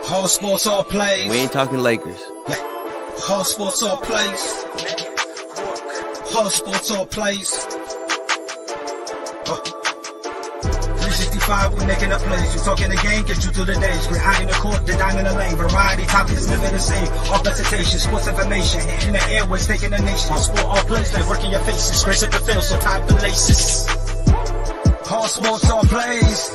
All sports, all plays. We ain't talking Lakers. All sports, all plays. All sports, all plays. 365, we making a plays. You talking the game, get you through the days. We're high in the court, the dime in the lane. Variety topics, living the same. All presentation, sports information. Hitting the airways, taking the nation. All sport, all plays, they working your faces. Grace at the field, so tie the laces. All sports, all plays.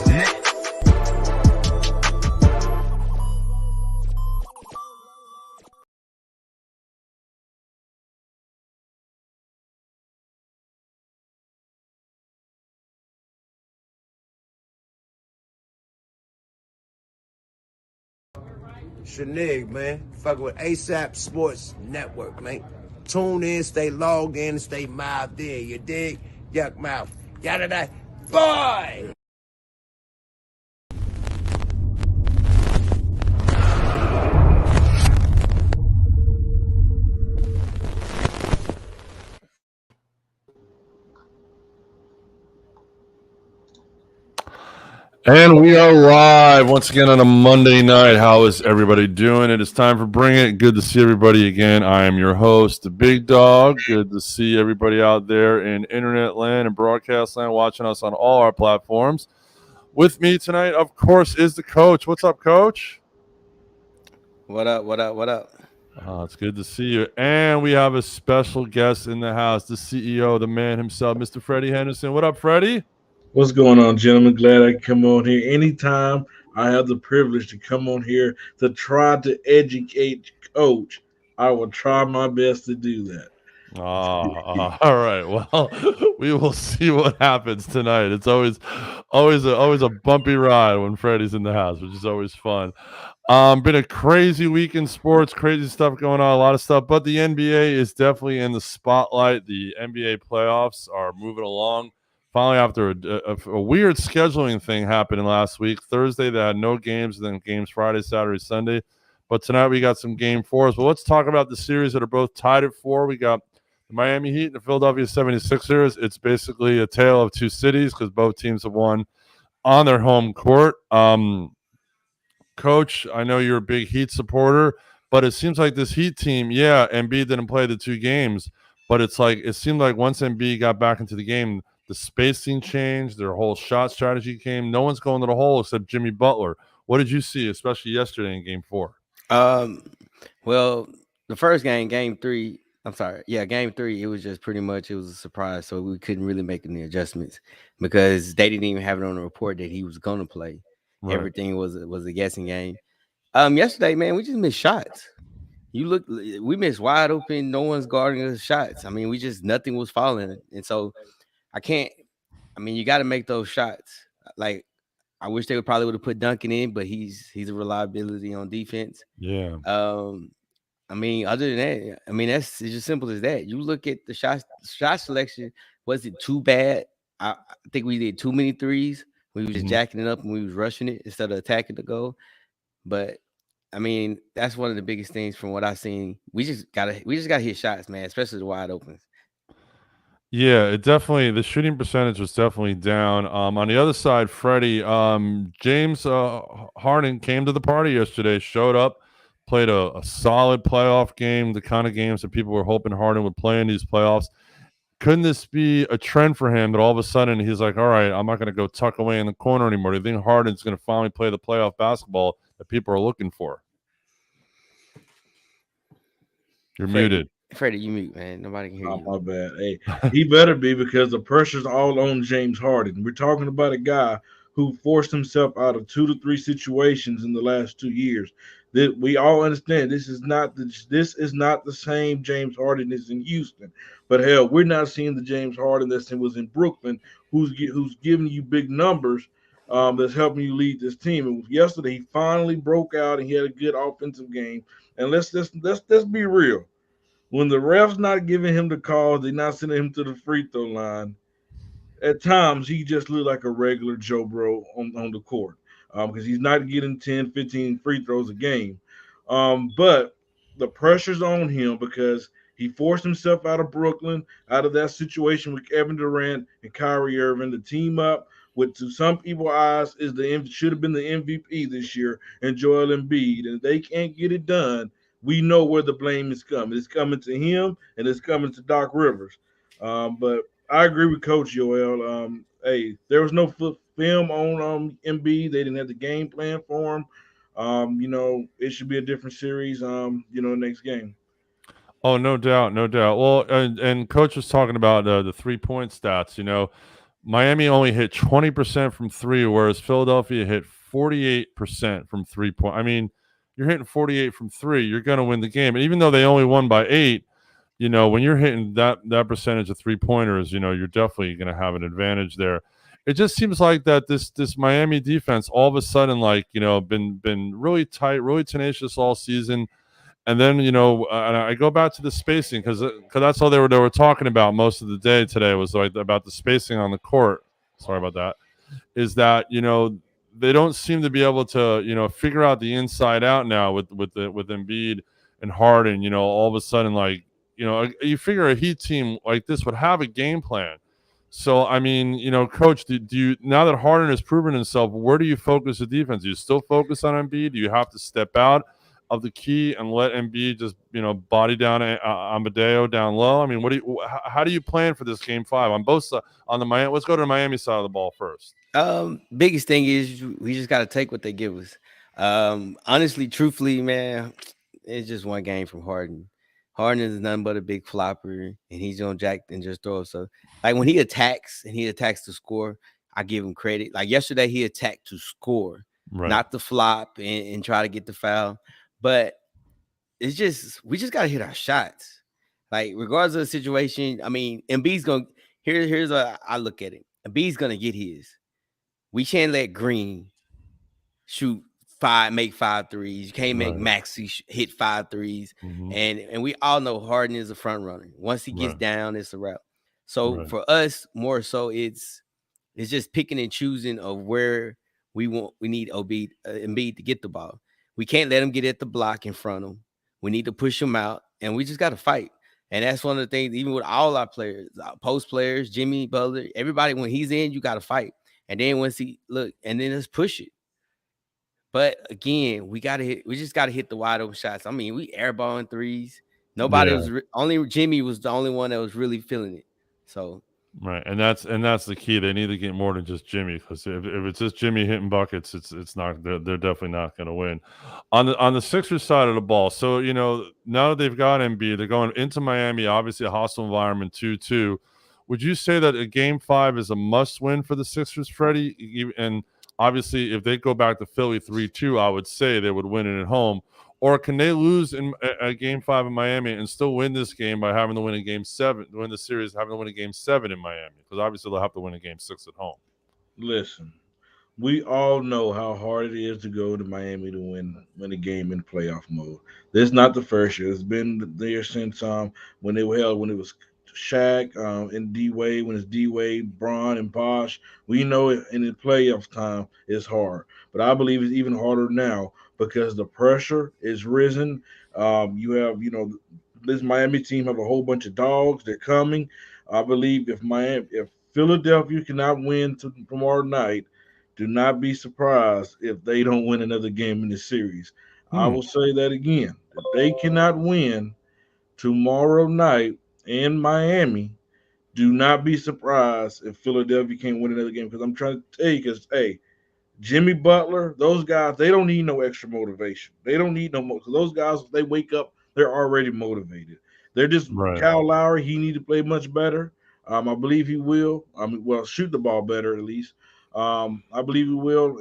Shanig, man. Fucking with ASAP Sports Network, man. Tune in, stay logged in, and stay mouthed in. You dig? Yuck mouth. Yada da. Boy! And we are live once again on a Monday night. How is everybody doing? It is time for Bring It. Good to see everybody again. I am your host, the Big Dog. Good to see everybody out there in internet land and broadcast land watching us on all our platforms. With me tonight, of course, is the coach. What's up, coach? What up? It's good to see you. And we have a special guest in the house, the CEO, the man himself, Mr. Freddie Henderson. What up, Freddie? What's going on, gentlemen? Glad I can come on here. Anytime I have the privilege to come on here to try to educate Coach, I will try my best to do that. All right. Well, we will see what happens tonight. It's always a bumpy ride when Freddie's in the house, which is always fun. Been a crazy week in sports, crazy stuff going on, a lot of stuff, but the NBA is definitely in the spotlight. The NBA playoffs are moving along. Finally, after a weird scheduling thing happening last week, Thursday they had no games, and then games Friday, Saturday, Sunday. But tonight we got some game fours. But let's talk about the series that are both tied at 4. We got the Miami Heat and the Philadelphia 76ers. It's basically a tale of two cities because both teams have won on their home court. Coach, I know you're a big Heat supporter, but it seems like this Heat team, Embiid didn't play the 2 games, but it seemed like once Embiid got back into the game, the spacing changed, their whole shot strategy came. No one's going to the hole except Jimmy Butler. What did you see, especially yesterday in game 4? Well, the first game 3, game 3, it was just pretty much, it was a surprise. So we couldn't really make any adjustments because they didn't even have it on the report that he was going to play. Right. Everything was a guessing game. Yesterday, man, we just missed shots. We missed wide open. No one's guarding us shots. I mean, nothing was falling. And so you got to make those shots. Like, I wish they would have put Duncan in, but he's a reliability on defense. Yeah. Other than that, it's just simple as that. You look at the shot selection, was it too bad? I think we did too many threes. We was just jacking it up and we was rushing it instead of attacking the goal. But that's one of the biggest things from what I've seen. We just gotta hit shots, man, especially the wide opens. Yeah, the shooting percentage was definitely down. On the other side, Freddie, James Harden came to the party yesterday, showed up, played a solid playoff game, the kind of games that people were hoping Harden would play in these playoffs. Couldn't this be a trend for him that all of a sudden he's like, all right, I'm not going to go tuck away in the corner anymore? Do you think Harden's going to finally play the playoff basketball that people are looking for? You're muted. Freddie, you mute, man. Nobody can hear you. My bad. Hey, he better be because the pressure's all on James Harden. We're talking about a guy who forced himself out of 2 to 3 situations in the last 2 years. That we all understand this is not the same James Harden as in Houston. But hell, we're not seeing the James Harden that was in Brooklyn, who's giving you big numbers, that's helping you lead this team. And yesterday he finally broke out and he had a good offensive game. And let's be real. When the ref's not giving him the calls, they're not sending him to the free throw line, at times he just looked like a regular Joe Bro on the court because he's not getting 10, 15 free throws a game. But the pressure's on him because he forced himself out of Brooklyn, out of that situation with Kevin Durant and Kyrie Irving to team up what to some people's eyes is should have been the MVP this year, and Joel Embiid. And if they can't get it done, we know where the blame is coming. It's coming to him, and it's coming to Doc Rivers. But I agree with Coach Joel. Hey, there was no film on Embiid. They didn't have the game plan for him. It should be a different series. Next game. Oh, no doubt, no doubt. Well, and Coach was talking about the 3-point stats. Miami only hit 20% from three, whereas Philadelphia hit 48% from 3 point. I mean, you're hitting 48 from three, you're going to win the game. And even though they only won by 8, when you're hitting that percentage of 3-pointers, you're definitely going to have an advantage there. It just seems like that this Miami defense all of a sudden, like, been really tight, really tenacious all season. And then, and I go back to the spacing because that's all they were talking about most of the day today was like about the spacing on the court. Sorry about that. Is that they don't seem to be able to figure out the inside out now with Embiid and Harden. All of a sudden, like, you figure a Heat team like this would have a game plan. So I mean, Coach, do you, now that Harden has proven himself, where do you focus the defense? Do you still focus on Embiid? Do you have to step out of the key and let Embiid just body down Amadeo down low? I mean, how do you plan for this game 5 on both sides? On the Miami, let's go to the Miami side of the ball first. Biggest thing is we just got to take what they give us. Honestly, truthfully, man, it's just one game from Harden. Harden is nothing but a big flopper, and he's gonna jack and just throw. So, like when he attacks to score, I give him credit. Like yesterday, he attacked to score, Right. not to flop and try to get the foul. But it's just we just gotta hit our shots. Like regardless of the situation, I mean, Embiid's gonna here's how I look at it. Embiid's gonna get his. We can't let Green make 5 threes. You can't make Right. Maxey hit 5 threes. Mhm. And we all know Harden is a front runner. Once he gets Right. down, it's a wrap. So Right. for us, more so, it's just picking and choosing of where we need Embiid to get the ball. We can't let him get at the block in front of him. We need to push him out, and we just got to fight. And that's one of the things, even with all our players, our post players, Jimmy Butler, everybody, when he's in, you got to fight. And then once and then let's push it. But again, we just got to hit the wide open shots. I mean, we airballing threes. Nobody was only Jimmy was the only one that was really feeling it. So right, and that's the key. They need to get more than just Jimmy, because if it's just Jimmy hitting buckets, it's not. They're definitely not going to win. On the Sixers side of the ball, so now that they've got Embiid, they're going into Miami, obviously a hostile environment 2-2. Would you say that a game 5 is a must win for the Sixers, Freddie? And obviously, if they go back to Philly 3-2, I would say they would win it at home. Or can they lose in a game 5 in Miami and still win this game by having to win a game 7, win the series, having to win a game 7 in Miami? Because obviously they'll have to win a game 6 at home. Listen, we all know how hard it is to go to Miami to win a game in playoff mode. This is not the first year. It's been there since when they were held when it was Shaq and D Wade, when it's D Wade, Braun, and Bosh. We know it in the playoff time it's hard, but I believe it's even harder now because the pressure is risen. You have this Miami team have a whole bunch of dogs. They're coming. I believe if Philadelphia cannot win tomorrow night, do not be surprised if they don't win another game in the series. I will say that again. If they cannot win tomorrow night in Miami, do not be surprised if Philadelphia can't win another game. Because I'm trying to tell you, because hey, Jimmy Butler, those guys, they don't need no extra motivation. They don't need no more. Because those guys, if they wake up, they're already motivated. They're just Right. Kyle Lowry. He need to play much better. I believe he will. Shoot the ball better at least. I believe he will.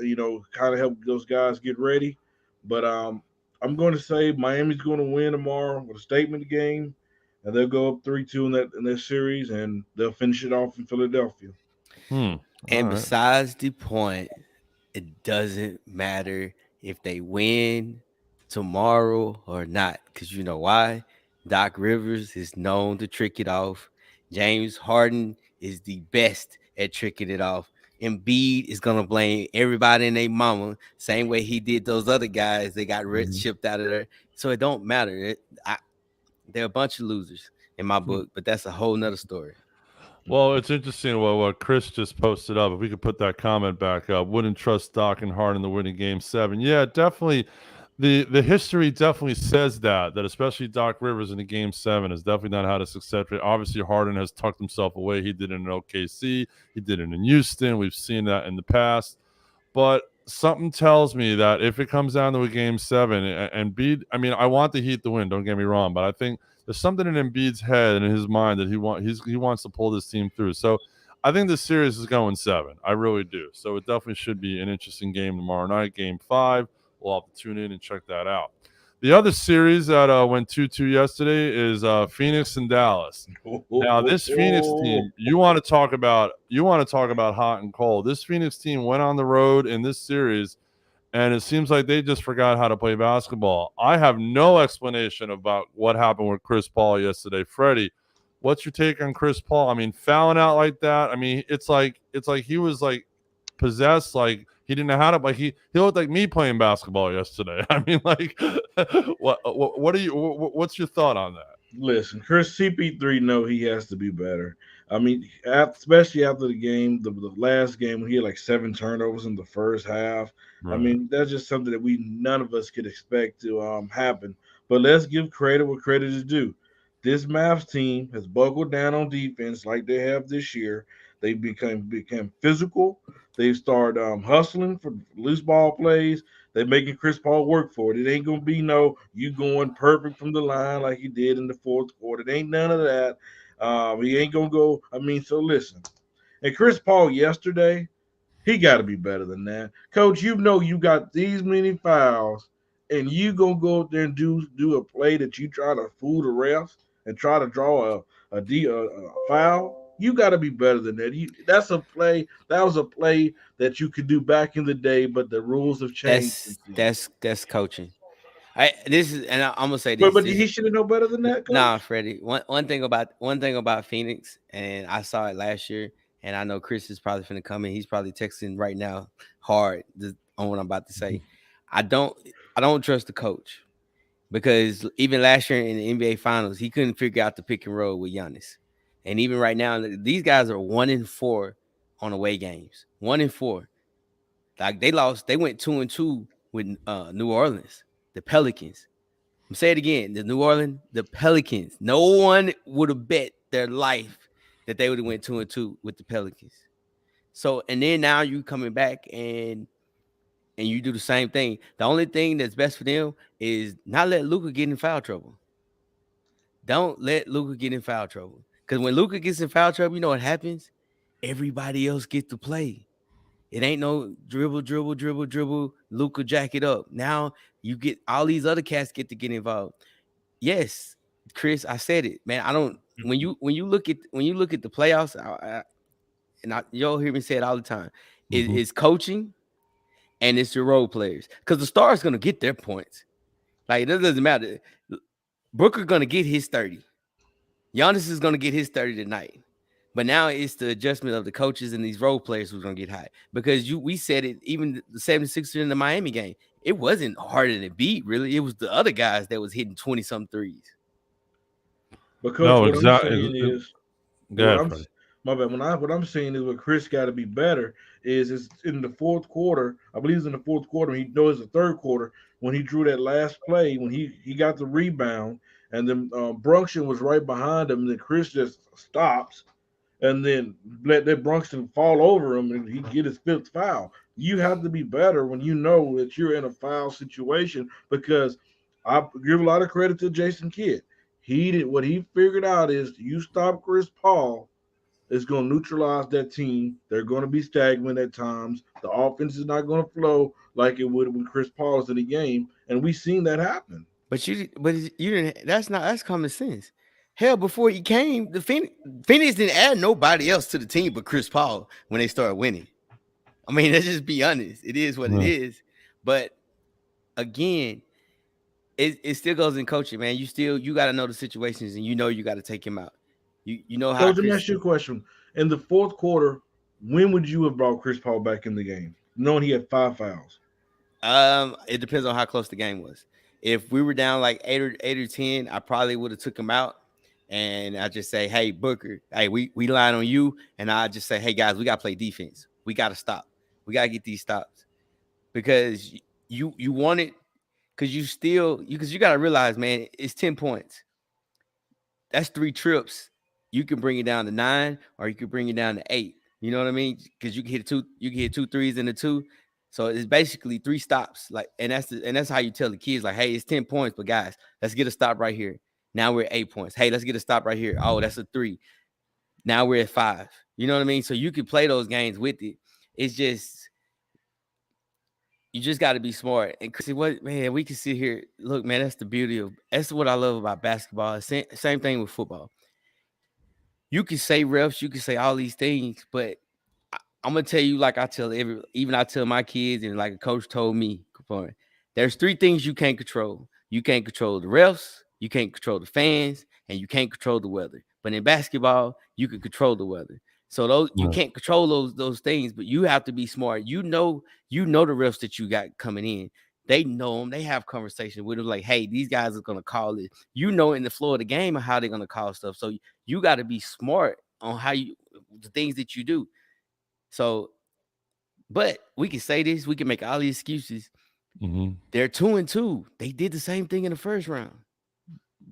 Kind of help those guys get ready. But I'm going to say Miami's going to win tomorrow with a statement game, and they'll go up 3-2 in that series, and they'll finish it off in Philadelphia. And besides the point, it doesn't matter if they win tomorrow or not, because you know why? Doc Rivers is known to trick it off. James Harden is the best at tricking it off. Embiid is gonna blame everybody and their mama, same way he did those other guys. They got shipped out of there, so it don't matter. They're a bunch of losers in my book, but that's a whole nother story. Well, it's interesting what Chris just posted up. If we could put that comment back up, wouldn't trust Doc and Harden to win in Game 7. Yeah, definitely. The history definitely says that especially Doc Rivers in the Game 7 has definitely not had a success rate. Obviously, Harden has tucked himself away. He did it in OKC. He did it in Houston. We've seen that in the past. But something tells me that if it comes down to a Game 7 and Embiid, I mean, I want the Heat to win. Don't get me wrong, but I think there's something in Embiid's head and in his mind that he wants to pull this team through. So I think this series is going 7. I really do. So it definitely should be an interesting game tomorrow night, Game 5. We'll have to tune in and check that out. The other series that went 2-2 yesterday is Phoenix and Dallas. Now, this Phoenix team, you want to talk about hot and cold. This Phoenix team went on the road in this series, and it seems like they just forgot how to play basketball. I have no explanation about what happened with Chris Paul yesterday. Freddie, what's your take on Chris Paul? I mean, fouling out like that. I mean, it's like he was like possessed, like he didn't know how to. Like he looked like me playing basketball yesterday. I mean, like, what's your thought on that? Listen, Chris CP3 know he has to be better. I mean, especially after the game, the last game when he had like 7 turnovers in the first half. I Right. mean, that's just something that we none of us could expect to happen. But let's give credit what credit is due. This Mavs team has buckled down on defense like they have this year. They became physical. They start hustling for loose ball plays. They're making Chris Paul work for it. It ain't gonna be no you going perfect from the line like he did in the fourth quarter. It ain't none of that. He ain't gonna go. I mean, so listen. And Chris Paul yesterday, he got to be better than that, Coach. You know you got these many fouls, and you gonna go up there and do a play that you try to fool the refs and try to draw a foul. You got to be better than that. That's a play. That was a play that you could do back in the day, but the rules have changed That's since then. that's coaching. I'm gonna say But this. he should have known better than that, Nah, Coach. Freddie. One thing about Phoenix, and I saw it last year, and I know Chris is probably finna come in. He's probably texting right now hard on what I'm about to say. I don't I don't trust the coach because even last year in the NBA Finals, he couldn't figure out the pick and roll with Giannis, and even right now, these guys are 1-4 on away games. 1-4. Like they went 2-2 with New Orleans, the Pelicans. I'm say it again. The New Orleans, the Pelicans. No one would have bet their life that they would have went 2-2 with the Pelicans. So and then now you coming back and you do the same thing. The only thing that's best for them is not let Luka get in foul trouble. Don't let Luka get in foul trouble. Because when Luka gets in foul trouble, you know what happens? Everybody else gets to play. It ain't no dribble, dribble, dribble, dribble. Luka jack it up. Now you get all these other cats get involved. Yes, Chris, I said it, man. I don't when you look at the playoffs, you'll hear me say it all the time. Mhm. It's coaching and it's your role players because the star is gonna get their points. Like it doesn't matter. Booker gonna get his 30. Giannis is gonna get his 30 tonight. But now it's the adjustment of the coaches and these role players who's gonna get high. Because we said it, even the 76ers in the Miami game, it wasn't harder to beat, really. It was the other guys that was hitting 20 some threes. But Coach, No, what I'm exactly. saying is, Go what ahead, I'm Freddie. my bad. What I'm saying is what Chris got to be better is in the fourth quarter. I believe it's in the fourth quarter. He knows the third quarter when he drew that last play when he got the rebound and then Brunson was right behind him. And then Chris just stops and then let that Brunson fall over him and he get his fifth foul. You have to be better when you know that you're in a foul situation because I give a lot of credit to Jason Kidd. He did what he figured out is you stop Chris Paul, it's going to neutralize that team. They're going to be stagnant at times. The offense is not going to flow like it would when Chris Paul is in the game, and we've seen that happen. But you didn't. That's common sense. Hell, before he came, the Phoenix didn't add nobody else to the team but Chris Paul when they started winning. I mean, let's just be honest. It is what it Yeah. is. But again, it still goes in coaching, man. You got to know the situations and you got to take him out. You know how Coach, let me Chris. ask you a question. In the fourth quarter, when would you have brought Chris Paul back in the game, knowing he had 5 fouls? It depends on how close the game was. If we were down like eight or 10, I probably would have took him out. and I just say, hey, Booker, hey, we line on you, and I just say, hey guys, we gotta play defense. We gotta stop. We gotta get these stops because you want it because you still because you gotta realize, man, it's 10 points. That's 3 trips. You can bring it down to 9, or you can bring it down to 8. You know what I mean? Because you can hit two threes in the two. So it's basically 3 stops. Like, and that's how you tell the kids, like, hey, it's 10 points, but guys, let's get a stop right here. Now we're at 8 points. Hey, let's get a stop right here. Oh, that's a 3. Now we're at 5. You know what I mean? So you can play those games with it. It's just you just got to be smart. And see what, man, we can sit here. Look, man, that's what I love about basketball. Same thing with football. You can say refs, you can say all these things, but I'm gonna tell you, like I tell my kids, and like a coach told me, there's 3 things you can't control. You can't control the refs, you can't control the fans, and you can't control the weather. But in basketball, you can control the weather. So those you Right. can't control those things, but you have to be smart. You know the refs that you got coming in. They know them. They have conversations with them, like, hey, these guys are gonna call it. You know, in the flow of the game, how they're gonna call stuff. So you got to be smart on the things that you do. So, but we can say this, we can make all these excuses. Mm-hmm. They're 2-2. They did the same thing in the first round.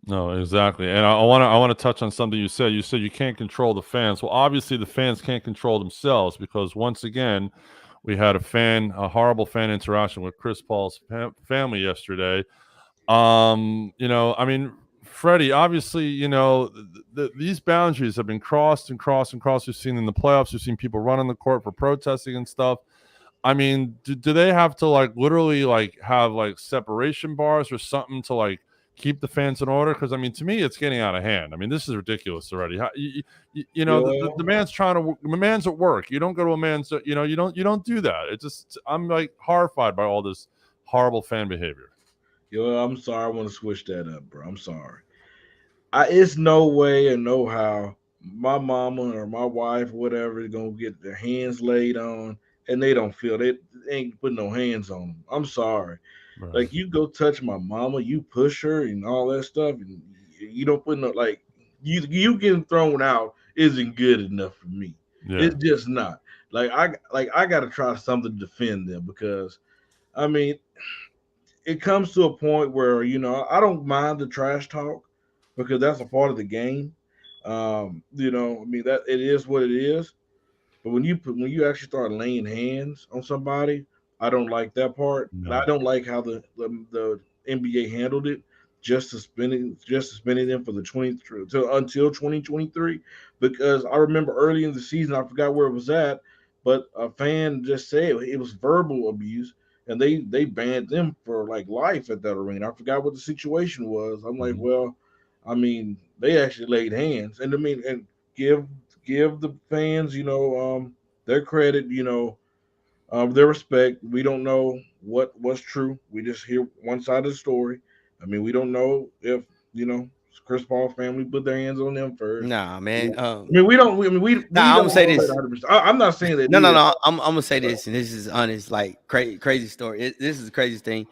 No, exactly. And I want to touch on something you said. You said you can't control the fans. Well, obviously the fans can't control themselves because once again, we had a horrible fan interaction with Chris Paul's family yesterday. I mean, Freddie, obviously, these boundaries have been crossed and crossed and crossed. We've seen in the playoffs, we've seen people run on the court for protesting and stuff. I mean, do they have to like literally like have like separation bars or something to like keep the fans in order? Because I mean, to me, it's getting out of hand. I mean, this is ridiculous already. The Yeah, man's the man's at work. You don't go to a man's, you don't do that. It's just I'm like horrified by all this horrible fan behavior. yo, I'm sorry. I want to switch that up, bro. I'm sorry. It's no way and no how my mama or my wife, whatever, is gonna get their hands laid on, and they don't feel they ain't putting no hands on them. I'm sorry. Right. Like you go touch my mama, you push her and all that stuff, and you don't put no like you getting thrown out isn't good enough for me. Yeah. It's just not. I got to try something to defend them because I mean it comes to a point where I don't mind the trash talk because that's a part of the game. I mean that it is what it is. But when you actually start laying hands on somebody, I don't like that part, and I No. don't like how the NBA handled it, just suspending them for the 2023 because I remember early in the season I forgot where it was at, but a fan just said it was verbal abuse, and they banned them for like life at that arena. I forgot what the situation was. I'm like, Mhm. well, I mean, they actually laid hands, and I mean, and give give the fans, their credit, their respect. We don't know what's true. We just hear one side of the story. I mean, we don't know if you know Chris Paul family put their hands on them first. Nah, man. I mean, we don't. I mean, we Nah, I'm don't gonna say know that this. 100%. I'm not saying they No, no, did. no. I'm gonna say this, and this is honest, like crazy story. This is the craziest thing.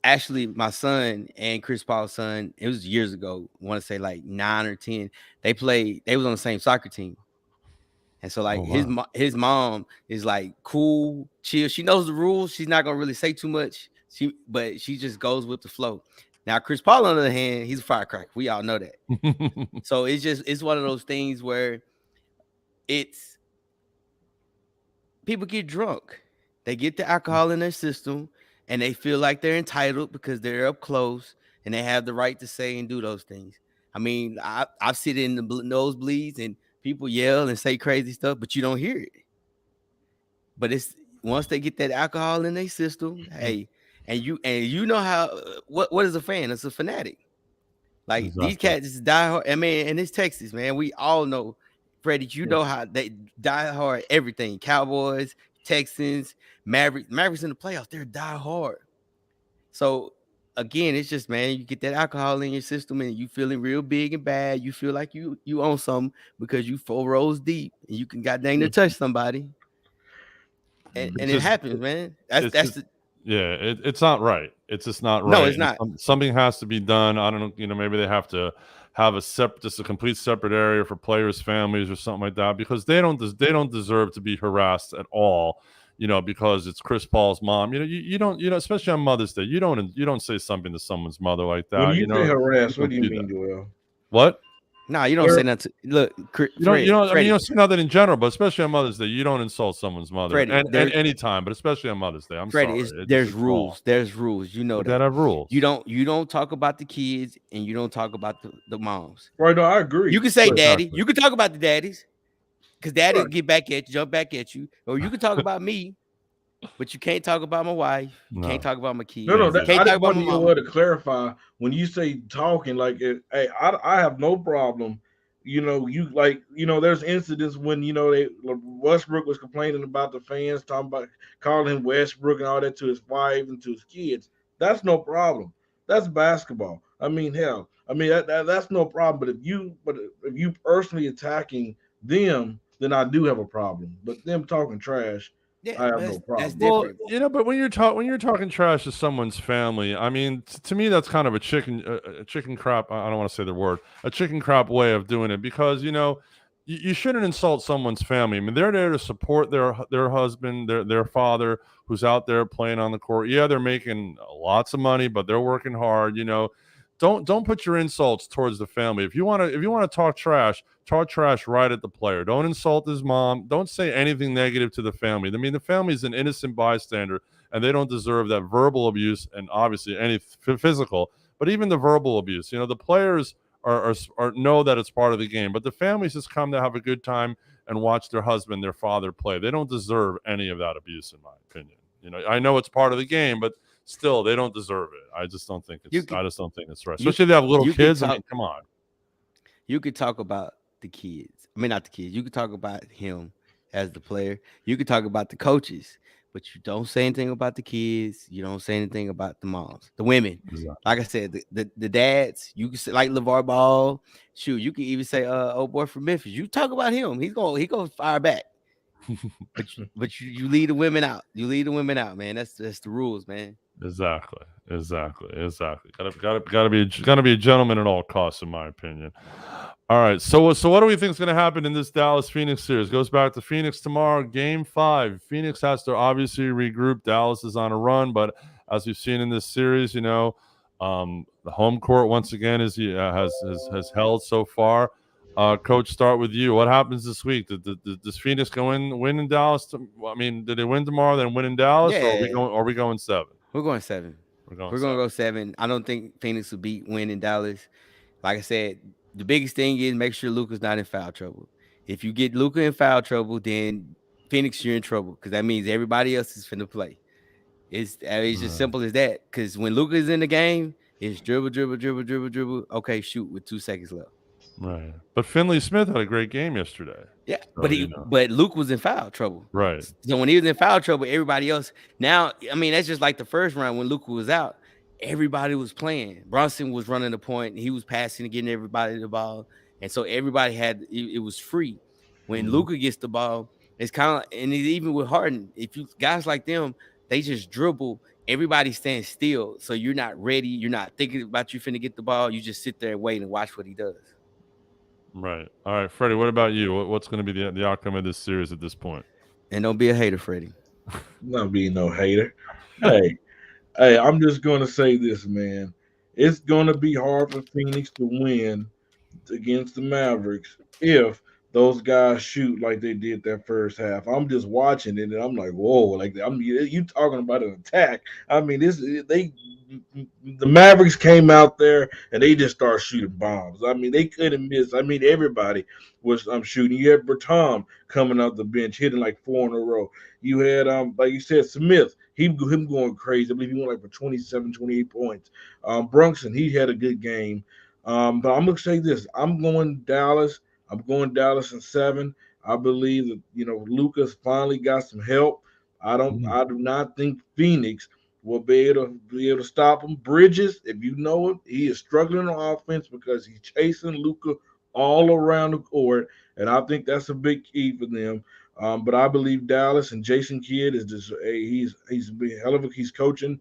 Actually, my son and Chris Paul's son, it was years ago. I want to say like 9 or 10. They played. They was on the same soccer team, and so Oh like wow. his mom is like cool, chill. She knows the rules. She's not gonna really say too much. But she just goes with the flow. Now, Chris Paul, on the other hand, he's a firecracker. We all know that. So it's one of those things where it's people get drunk. They get the alcohol in their system and they feel like they're entitled because they're up close and they have the right to say and do those things. I mean, I've sit in the nosebleeds and people yell and say crazy stuff, but you don't hear it. But it's once they get that alcohol in their system, hey, and you know how what is a fan? It's a fanatic. Like these Exactly. cats is die hard. I mean, and it's Texas, man. We all know, Freddie. You know how they die hard. Everything, Cowboys, Texans, Mavericks in the playoffs. They're die hard. So again, it's just, man, you get that alcohol in your system and you feeling real big and bad. You feel like you own something because you 4 rows deep and you can goddamn to touch somebody. And It's it just happens, man. That's it's that's just the yeah, it's not right. It's just not no, right. it's And not. something has to be done. I don't know, maybe they have to have a separate, just a complete separate area for players' families or something like that, because they don't deserve to be harassed at all. Because it's Chris Paul's mom. You don't, especially on Mother's Day, you don't say something to someone's mother like When that. you say You harass, what don't do you do that. mean, Joel? What? Nah, you don't say Sir, nothing. Look, You don't, I mean, you Freddie, don't say nothing in general, but especially on Mother's Day, you don't insult someone's mother, Freddie. and any time, but especially on Mother's Day. I'm Freddie, sorry, is it's there's it's wrong. rules. There's rules. You know We gotta that. have rules. You don't talk about the kids and you don't talk about the moms. right? No, I You agree. can say But daddy. Exactly. You can talk about the daddies because daddy right, will get back at you, jump back at you. Or you can talk about me, but you can't talk about my wife. You can't No. talk about my no, no, kids. You that, Exactly. I can't talk just about my wanted mama. Joel to clarify when you say talking like it. Hey, I have no problem. You like there's incidents when Westbrook was complaining about the fans talking about calling him Westbrook and all that to his wife and to his kids. That's no problem. That's basketball. I mean, hell, I mean that's no problem. But if you personally attacking them, then I do have a problem. But them talking trash, Yeah, I have but no that's problem with Well, different. that. but when you're talking trash to someone's family, I mean, to me, that's kind of a chicken crap. I don't want to say the word, a chicken crap way of doing it, because you shouldn't insult someone's family. I mean, they're there to support their husband, their father, who's out there playing on the court. Yeah, they're making lots of money, but they're working hard. Don't put your insults towards the family. If you want to talk trash right at the player. Don't insult his mom. Don't say anything negative to the family. I mean, the family is an innocent bystander, and they don't deserve that verbal abuse, and obviously any physical, but even the verbal abuse. The players are know that it's part of the game, but the families just come to have a good time and watch their husband, their father play. They don't deserve any of that abuse, in my opinion. I know it's part of the game, but still, they don't deserve it. I just don't think You it's. could I just don't think it's right. you Especially if they have little you could kids. I talk mean, come on. you could talk about the kids. I mean, not the kids. You could talk about him as the player. You could talk about the coaches, but you don't say anything about the kids. You don't say anything about the moms, the women. Exactly. Like I said, the dads. You can say like LeVar Ball. Shoot, you can even say old boy from Memphis. You talk about him. He gonna fire back. But you leave the women out. You leave the women out, man. That's the rules, man. Exactly. Gotta be a gentleman at all costs, in my opinion. All right. So what do we think is going to happen in this Dallas Phoenix series? Goes back to Phoenix tomorrow, Game 5. Phoenix has to obviously regroup. Dallas is on a run, but as we've seen in this series, the home court once again has held so far. Coach, start with you. What happens this week? Does Phoenix win in Dallas? I mean, did they win tomorrow, then win in Dallas, or are we Yeah, going? Are we going 7? we're going 7. We're going We're gonna 7. go 7. I don't think Phoenix will win in Dallas. Like I said, the biggest thing is make sure Luka's not in foul trouble. If you get Luka in foul trouble, then Phoenix, you're in trouble because that means everybody else is finna play. It's just Right. simple as that. Because when Luka is in the game, it's dribble, dribble, dribble, dribble, dribble. Okay, shoot with 2 seconds left. Right. But Finley Smith had a great game yesterday. Yeah, So but Luke was in foul trouble. right. So when he was in foul trouble, everybody else now, I mean, that's just like the first round when Luka was out, everybody was playing. Bronson was running the point, he was passing and getting everybody the ball. And so everybody it was free. When Mhm. Luka gets the ball, it's kind of even with Harden, if you guys like them, they just dribble, everybody stands still. So you're not ready, you're not thinking about you finna get the ball. You just sit there and wait and watch what he does. Right. All right, Freddie. What about you? What's going to be the outcome of this series at this point? And don't be a hater, Freddie. Not being no hater. Hey, hey, I'm just gonna say this, man. It's gonna be hard for Phoenix to win against the Mavericks if those guys shoot like they did that first half. I'm just watching it and I'm like, whoa, like you talking about an attack. I mean, the Mavericks came out there and they just started shooting bombs. I mean, they couldn't miss. I mean, everybody was shooting. You had Bertom coming off the bench, hitting like 4 in a row. You had like you said, Smith, him going crazy. I believe he went like for 27, 28 points. Brunson, he had a good game. But I'm gonna say this: I'm going Dallas. I'm going Dallas in 7. I believe that Lucas finally got some help. Mhm. I do not think Phoenix will be able to stop him. Bridges, if you know him, he is struggling on offense because he's chasing Luca all around the court, and I think that's a big key for them. But I believe Dallas and Jason Kidd is just he's been hell of a he's coaching.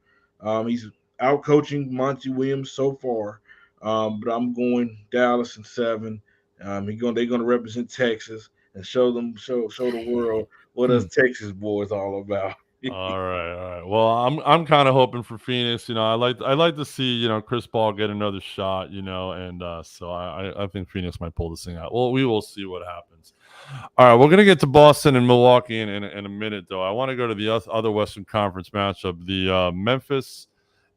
He's out coaching Monty Williams so far. But I'm going Dallas in 7. They're gonna represent Texas and show the world what us Texas boys all about. All right, all right. Well, I'm kind of hoping for Phoenix. You know, I like to see Chris Paul get another shot. And so I think Phoenix might pull this thing out. Well, we will see what happens. All right, we're gonna get to Boston and Milwaukee in a minute, though. I want to go to the other Western Conference matchup, the Memphis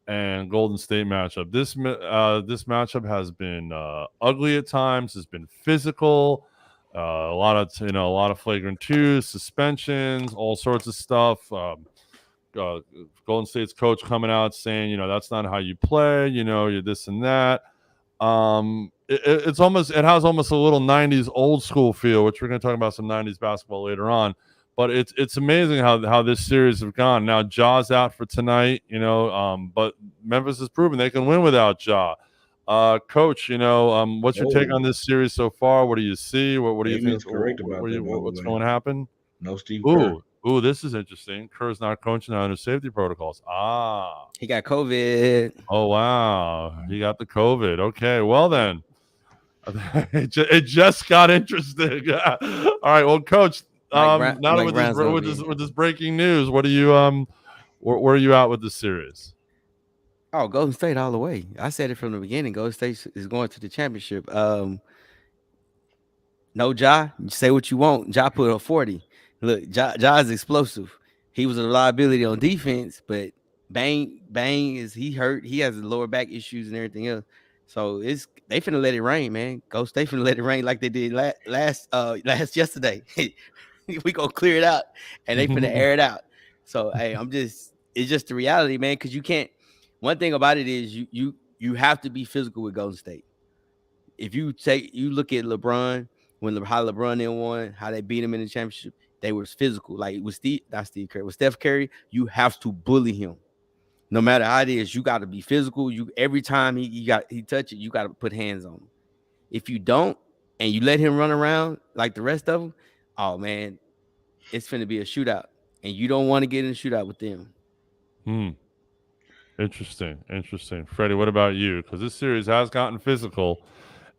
and Golden State matchup. This matchup has been ugly at times. Has been physical. A lot of flagrant twos, suspensions, all sorts of stuff. Uh, Golden State's coach coming out saying, that's not how you play. You're this and that. It has almost a little '90s old school feel, which we're going to talk about some '90s basketball later on. But it's amazing how this series have gone. Now Ja's out for tonight, but Memphis has proven they can win without Ja. Coach, what's your take Oh, on this series so far? What do you see? What do you think? Damien's correct about that, by the What's way. going to happen? No Steve Kerr. Ooh, this is interesting. Kerr's not coaching under safety protocols. Ah, He got COVID. oh wow, he got the COVID. Okay, well then, it just got interesting. All right, well, Coach, now Mike with Brown's gonna be. this breaking news, what are you where are you at with the series? Oh, Golden State all the way. I said it from the beginning. Golden State is going to the championship. No, Ja, you say what you want. Ja put up 40. Look, Ja is explosive. He was a reliability on defense, but Bang is he hurt. He has lower back issues and everything else. So they finna let it rain, man. Go State finna let it rain like they did last yesterday. We gonna clear it out and they finna air it out. So hey, it's just the reality, man. Because you can't. One thing about it is you have to be physical with Golden State. If you look at LeBron how LeBron then won, how they beat him in the championship, they was physical. Like with not Steve Curry, with Steph Curry, you have to bully him. No matter how it is, you got to be physical. You every time he touch it, you got to put hands on him. If you don't, and you let him run around like the rest of them, oh man, it's finna be a shootout, and you don't want to get in a shootout with them. Hmm. Interesting. Freddie, what about you? Because this series has gotten physical,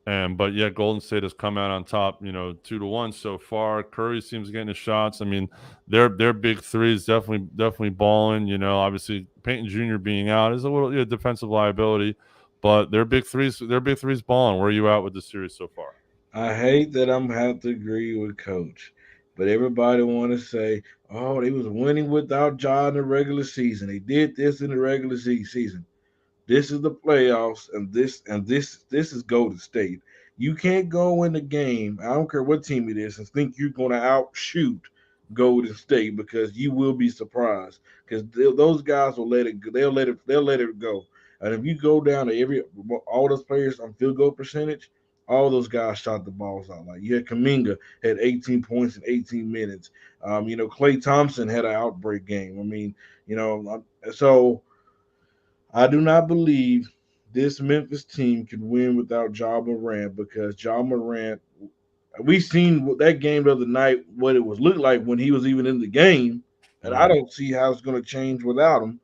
but yet Golden State has come out on top, 2-1 so far. Curry seems getting his shots. I mean, their big threes definitely balling. Obviously Peyton Jr. being out is a little defensive liability, but their big threes balling. Where are you at with the series so far? I hate that I'm have to agree with Coach, but everybody want to say, "Oh, they was winning without Ja in the regular season. They did this in the regular season." This is the playoffs, and this is Golden State. You can't go in the game. I don't care what team it is, and think you're going to outshoot Golden State because you will be surprised because those guys will let it. They'll let it go. And if you go down to all those players on field goal percentage, all those guys shot the balls out. Like you had Kaminga had 18 points in 18 minutes. Klay Thompson had an outbreak game. I mean, so I do not believe this Memphis team could win without Ja Morant because Ja Morant. We seen that game the other night what it was looked like when he was even in the game, and I Right. don't see how it's going to change without him.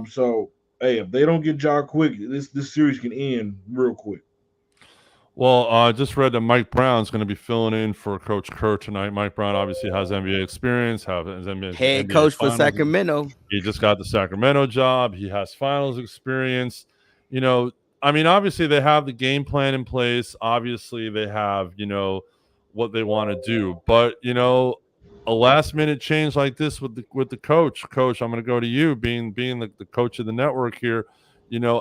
So hey, if they don't get Ja quick, this series can end real quick. Well, I just read that Mike Brown's going to be filling in for Coach Kerr tonight. Mike Brown obviously has NBA experience, has Head NBA coach for finals. Sacramento. He just got the Sacramento job. He has finals experience. You know, I mean, obviously they have the game plan in place. Obviously they have, what they want to do. But, a last minute change like this with the coach. Coach, I'm going to go to you, being the coach of the network here.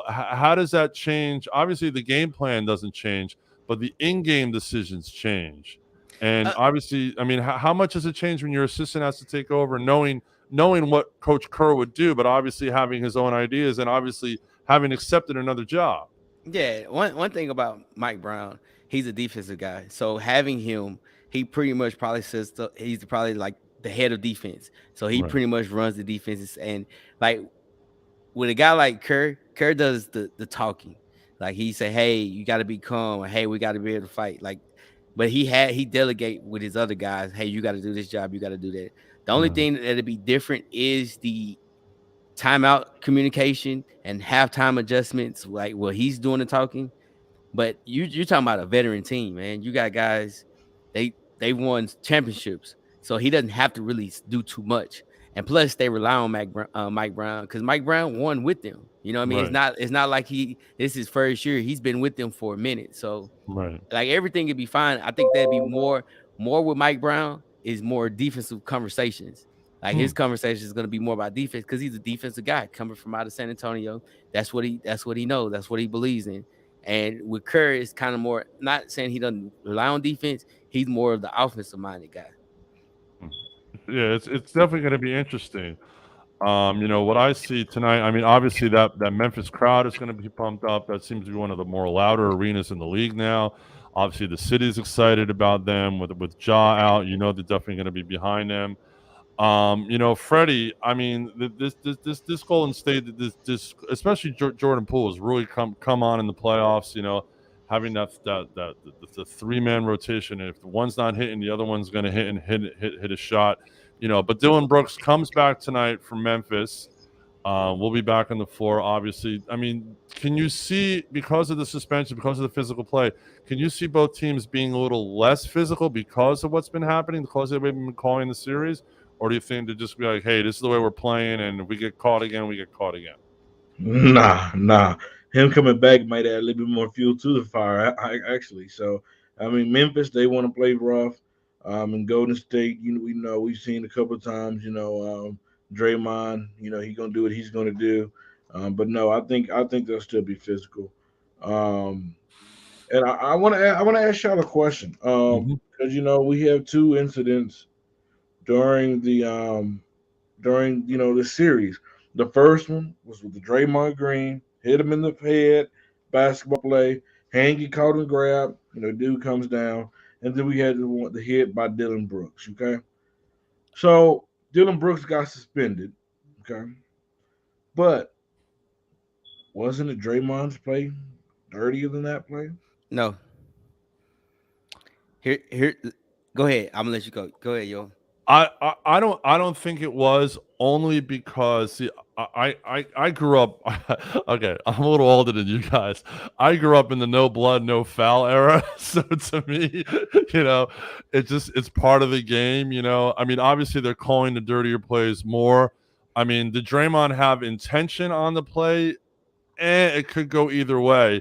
How does that change? Obviously the game plan doesn't change, but the in-game decisions change. And Uh, obviously, I mean, how much does it change when your assistant has to take over, knowing what Coach Kerr would do, but obviously having his own ideas and obviously having accepted another job? Yeah, one thing about Mike Brown, he's a defensive guy. So having him, he pretty much probably he's probably like the head of defense. So he Right. pretty much runs the defenses. And like with a guy like Kerr does the talking. Like he say, "Hey, you got to be calm," or "Hey, we got to be able to fight." Like, but he delegate with his other guys. "Hey, you got to do this job. You got to do that." The only Right. thing that'll be different is the timeout communication and halftime adjustments, like where he's doing the talking. But you're talking about a veteran team, man. You got guys, they won championships, so he doesn't have to really do too much. And plus, they rely on Mike Brown because Mike Brown won with them. You know what I mean? Right. It's not like this is his first year. He's been with them for a minute, so Right. like everything could be fine. I think that'd be more with Mike Brown is more defensive conversations. Like Hmm. his conversation is going to be more about defense because he's a defensive guy coming from out of San Antonio. That's what he knows. That's what he believes in. And with Curry, it's kind of more not saying he doesn't rely on defense. He's more of the offensive minded guy. Yeah, it's definitely going to be interesting. What I see tonight, I mean, obviously that Memphis crowd is going to be pumped up. That seems to be one of the more louder arenas in the league now. Obviously, the city's excited about them with Ja out. They're definitely going to be behind them. Freddie, I mean, this Golden State, this especially Jordan Poole has really come on in the playoffs. Having the 3-man rotation. If the one's not hitting, the other one's going to hit and hit a shot. But Dylan Brooks comes back tonight from Memphis. We'll be back on the floor, obviously. I mean, can you see, because of the suspension, because of the physical play, can you see both teams being a little less physical because of what's been happening, because they've been calling the series? Or do you think to just be like, hey, this is the way we're playing, and if we get caught again, we get caught again? Nah. Him coming back might add a little bit more fuel to the fire. Actually, so I mean, Memphis they want to play rough. And Golden State, we've seen a couple of times. Draymond, he's gonna do what he's gonna do. But no, I think they'll still be physical. Um, and I want to ask y'all a question. Mm-hmm. Because we have two incidents during the series. The first one was with the Draymond Green, hit him in the head, basketball play, hand get caught and grab, dude comes down, and then we had the hit by Dylan Brooks. Okay, so Dylan Brooks got suspended. Okay, but wasn't it Draymond's play dirtier than that play? No, here, go ahead. I'm gonna let you go. Go ahead, yo. I don't think it was, only because see, I grew up. Okay, I'm a little older than you guys. I grew up in the no blood no foul era, so to me, it's part of the game. I mean, obviously they're calling the dirtier plays more. I mean, did Draymond have intention on the play? It could go either way.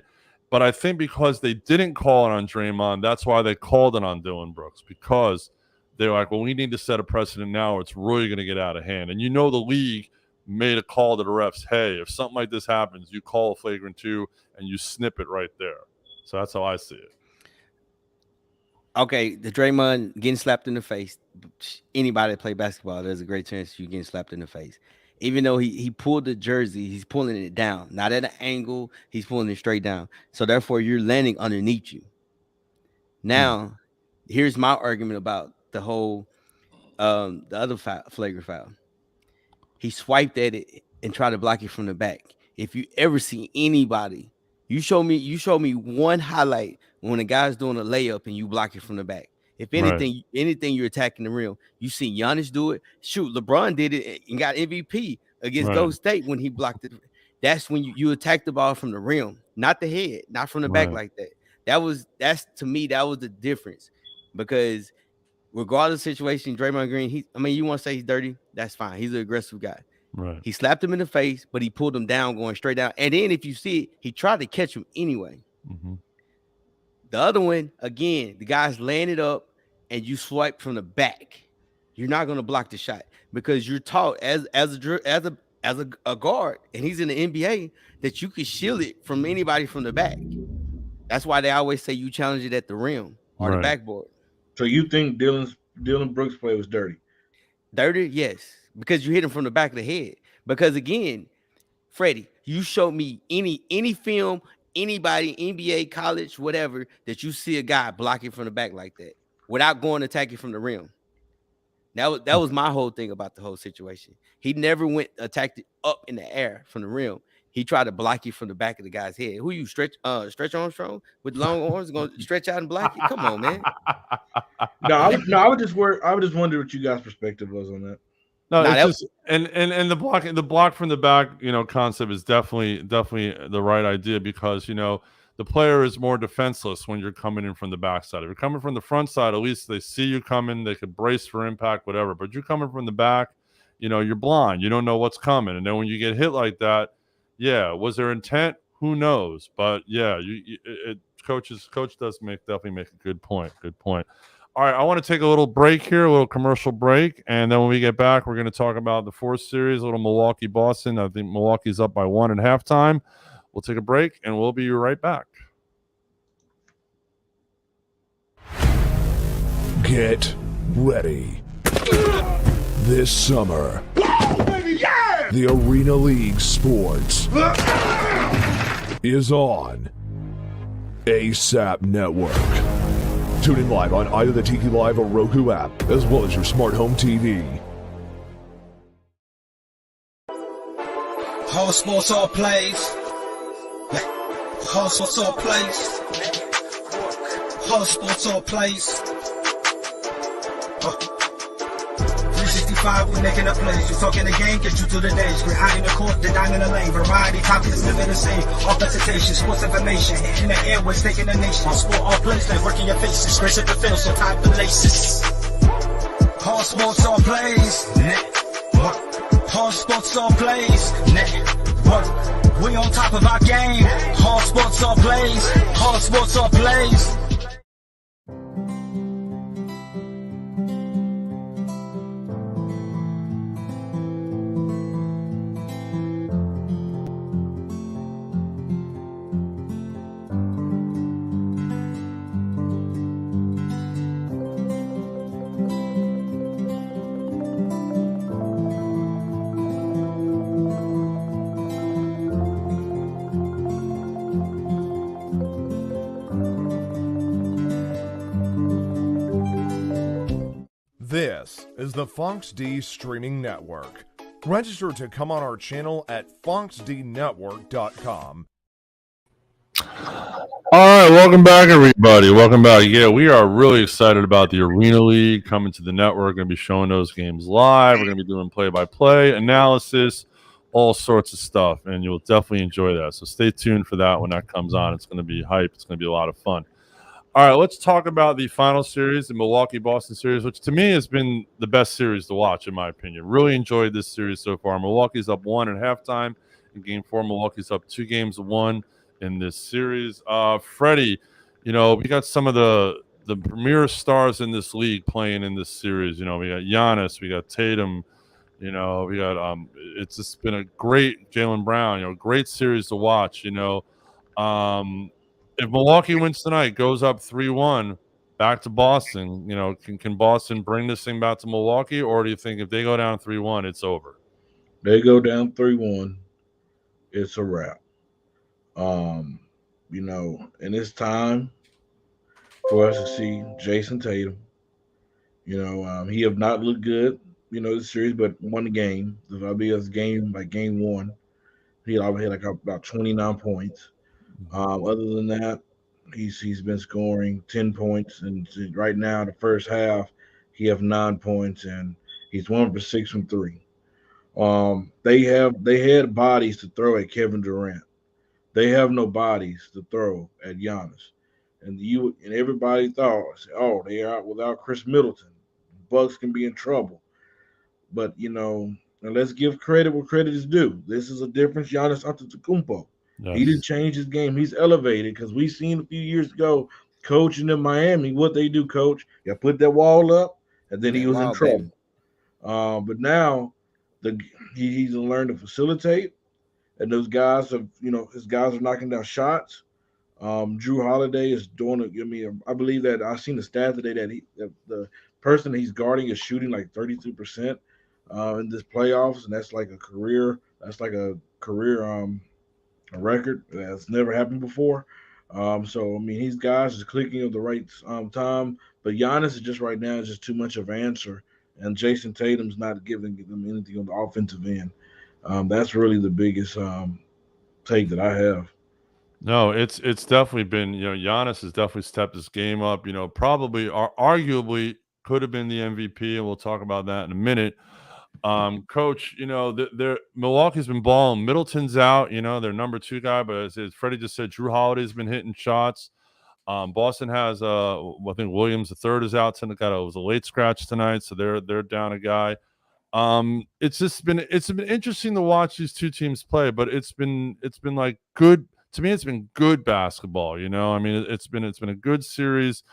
But I think because they didn't call it on Draymond, that's why they called it on Dylan Brooks, because they're like, well, we need to set a precedent now or it's really going to get out of hand. And the league made a call to the refs. Hey, if something like this happens, you call a flagrant 2 and you snip it right there. So that's how I see it. Okay, the Draymond getting slapped in the face. Anybody that play basketball, there's a great chance you getting slapped in the face. Even though he pulled the jersey, he's pulling it down, not at an angle. He's pulling it straight down. So therefore, you're landing underneath you. Now, here's my argument about the whole the other flagrant foul. He swiped at it and tried to block it from the back. If you ever see anybody, you show me one highlight when a guy's doing a layup and you block it from the back. If Right. anything you're attacking the rim. You see Giannis do it. Shoot, LeBron did it and got MVP against Right. Golden State when he blocked it. That's when you attack the ball from the rim, not the head, not from the back Right. like that. That's to me, that was the difference. Because regardless of the situation, Draymond Green, you want to say he's dirty, that's fine. He's an aggressive guy. Right. He slapped him in the face, but he pulled him down, going straight down. And then if you see it, he tried to catch him anyway. Mm-hmm. The other one, again, the guy's laying it up and you swipe from the back. You're not going to block the shot because you're taught as a guard, and he's in the NBA, that you can shield it from anybody from the back. That's why they always say you challenge it at the rim or the Right. backboard. So you think Dylan Brooks' play was dirty? Dirty, yes, because you hit him from the back of the head. Because again, Freddie, you show me any film, anybody, NBA, college, whatever, that you see a guy blocking from the back like that without going attacking from the rim. That was my whole thing about the whole situation. He never went attacked it up in the air from the rim. He tried to block you from the back of the guy's head. Who you stretch Armstrong with long arms going to stretch out and block it? Come on, man. No, I would just worry. I would just wonder what you guys' perspective was on that. No, Nah, it's that just and the block from the back, concept is definitely the right idea, because the player is more defenseless when you're coming in from the backside. If you're coming from the front side, at least they see you coming, they could brace for impact, whatever. But you're coming from the back, you're blind. You don't know what's coming. And then when you get hit like that, yeah, was there intent? Who knows? But yeah, coach does definitely make a good point. Good point. All right, I want to take a little break here, a little commercial break, and then when we get back, we're going to talk about the fourth series, a little Milwaukee-Boston. I think Milwaukee's up by 1 at halftime. We'll take a break, and we'll be right back. Get ready. This summer, the Arena League Sports is on ASAP Network. Tune in live on either the Tiki Live or Roku app, as well as your smart home TV. All sports, all plays. All sports, all plays. All sports, all plays. 365, we making a plays. You talking the game, get you to the days. We're high in the court, the dime in the lane. Variety, topics, living the same. All presentation, sports information. In the airways, taking the nation. All sport, all plays, like working your faces. Grace at the field, so type the laces. All sports, all plays. All sports, all plays. We on top of our game. All sports, all plays. All sports, all plays. This is the Fonx D Streaming Network. Register to come on our channel at fonxdnetwork.com. All right, welcome back, everybody. Welcome back. Yeah, we are really excited about the Arena League coming to the network. We're going to be showing those games live. We're going to be doing play-by-play analysis, all sorts of stuff, and you'll definitely enjoy that. So stay tuned for that when that comes on. It's going to be hype. It's going to be a lot of fun. All right, let's talk about the final series, the Milwaukee-Boston series, which to me has been the best series to watch, in my opinion. Really enjoyed this series so far. Milwaukee's up 1 at halftime. In Game 4, Milwaukee's up 2-1 in this series. Freddie, we got some of the premier stars in this league playing in this series. We got Giannis, we got Tatum, we got it's just been a great Jaylen Brown, great series to watch. If Milwaukee wins tonight, goes up 3-1 back to Boston, can Boston bring this thing back to Milwaukee, or do you think if they go down 3-1, it's over? They go down 3-1, it's a wrap. And it's time for us to see Jason Tatum. He have not looked good, this series, but won the game. If I be his game, like game 1, he already had about 29 points. Other than that, he's been scoring 10 points, and right now the first half he have 9 points, and he's 1 for 6 from 3. They had bodies to throw at Kevin Durant. They have no bodies to throw at Giannis, and everybody thought, oh, they are out without Chris Middleton. Bucks can be in trouble, but and let's give credit where credit is due. This is a different Giannis Antetokounmpo. Yes. He didn't change his game. He's elevated because we seen a few years ago coaching in Miami. What they do, coach? You put that wall up, and then he was in trouble. But now he's learned to facilitate, and those guys have, his guys are knocking down shots. Drew Holiday is doing it. I believe that I seen the stat today that the person he's guarding is shooting like 32% in this playoffs, and that's like a career. That's like a career a record that's never happened before. These guys is clicking at the right time, but Giannis is just right now is just too much of an answer, and Jason Tatum's not giving them anything on the offensive end. That's really the biggest take that I have. No, it's definitely been, Giannis has definitely stepped his game up. Probably arguably could have been the MVP, and we'll talk about that in a minute. Coach, Milwaukee's been balling. Middleton's out, their number 2 guy, but as Freddie just said, Drew Holiday's been hitting shots. Boston has I think Williams the third is out tonight. It was a late scratch tonight, so they're down a guy. It's been interesting to watch these two teams play, but it's been like good to me. It's been good basketball. I mean, it's been a good series.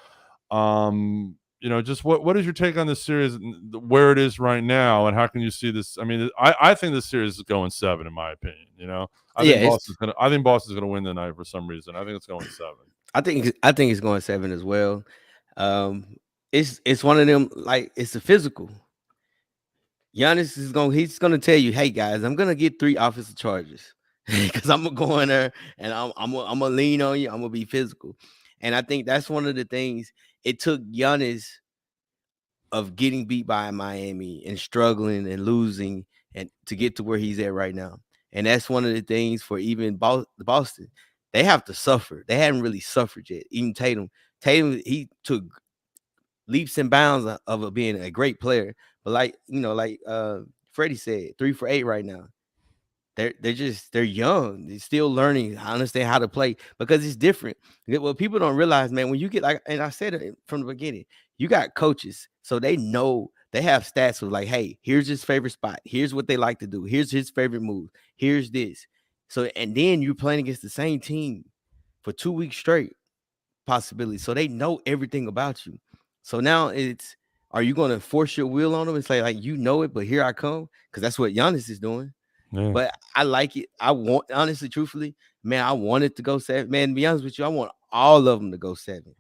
Just what is your take on this series, where it is right now, and how can you see this? I mean, I think this series is going 7, in my opinion. I think Boston's gonna win tonight for some reason. I think it's going 7. I think it's going 7 as well. It's one of them, like, it's a physical. Giannis he's gonna tell you, hey guys, I'm gonna get 3 offensive charges because I'm gonna go in there and I'm gonna lean on you. I'm gonna be physical, and I think that's one of the things it took Giannis of getting beat by Miami and struggling and losing and to get to where he's at right now. And that's one of the things for even Boston. They have to suffer. They haven't really suffered yet. Even Tatum, he took leaps and bounds of being a great player. But like Freddie said, 3 for 8 right now. They're young. They're still learning. I understand how to play because it's different. What people don't realize, man, when you get and I said it from the beginning, you got coaches, so they know they have stats of like, hey, here's his favorite spot. Here's what they like to do. Here's his favorite move. Here's this. So, and then you're playing against the same team for 2 weeks straight, possibility. So they know everything about you. So now are you going to force your will on them? It's like it, but here I come, because that's what Giannis is doing. Yeah. But I like it. I want, honestly, truthfully, man, I want it to go 7. Man, to be honest with you, I want all of them to go 7.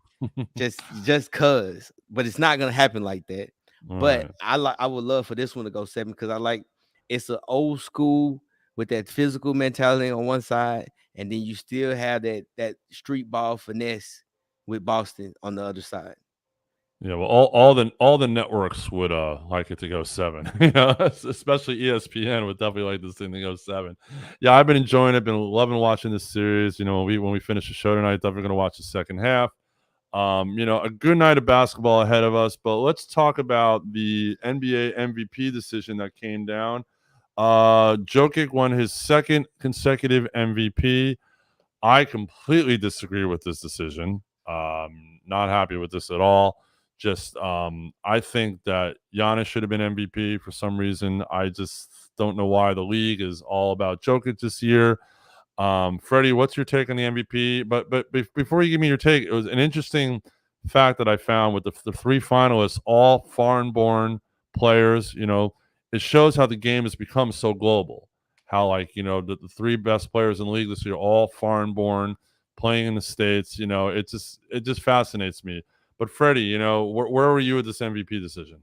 just cause. But it's not gonna happen like that. All but right. I would love for this one to go 7 because it's an old school with that physical mentality on one side, and then you still have that street ball finesse with Boston on the other side. Yeah, well, all the networks would like it to go 7. Especially ESPN would definitely like this thing to go 7. Yeah, I've been enjoying it. Been loving watching this series. When we finish the show tonight, definitely going to watch the second half. A good night of basketball ahead of us. But let's talk about the NBA MVP decision that came down. Jokic won his 2nd consecutive MVP. I completely disagree with this decision. Not happy with this at all. Just I think that Giannis should have been MVP for some reason. I just don't know why the league is all about Jokic this year. Freddie, what's your take on the MVP? But before you give me your take, it was an interesting fact that I found with the 3 finalists, all foreign-born players. It shows how the game has become so global. How the 3 best players in the league this year, all foreign-born, playing in the States. It just fascinates me. But Freddie, where were you with this MVP decision?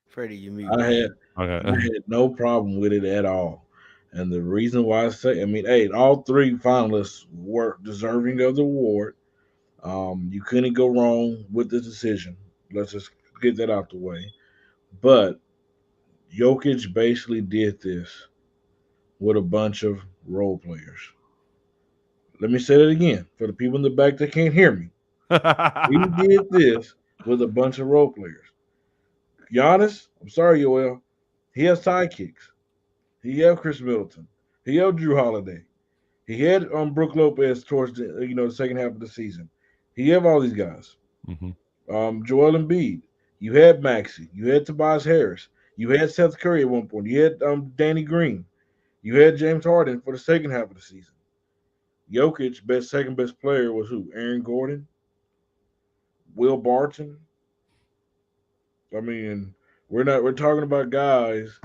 Freddie, you mean? I had no problem with it at all. And the reason why all 3 finalists were deserving of the award. You couldn't go wrong with the decision. Let's just get that out the way. But Jokic basically did this with a bunch of role players. Let me say that again for the people in the back that can't hear me. He did this with a bunch of role players. Giannis, I'm sorry, Yoel, he has sidekicks. He had Chris Middleton. He had Drew Holiday. He had Brook Lopez towards the second half of the season. He had all these guys. Mm-hmm. Joel Embiid. You had Maxey. You had Tobias Harris. You had Seth Curry at one point. You had Danny Green. You had James Harden for the second half of the season. Jokic, second best player was who? Aaron Gordon, Will Barton. I mean, we're talking about guys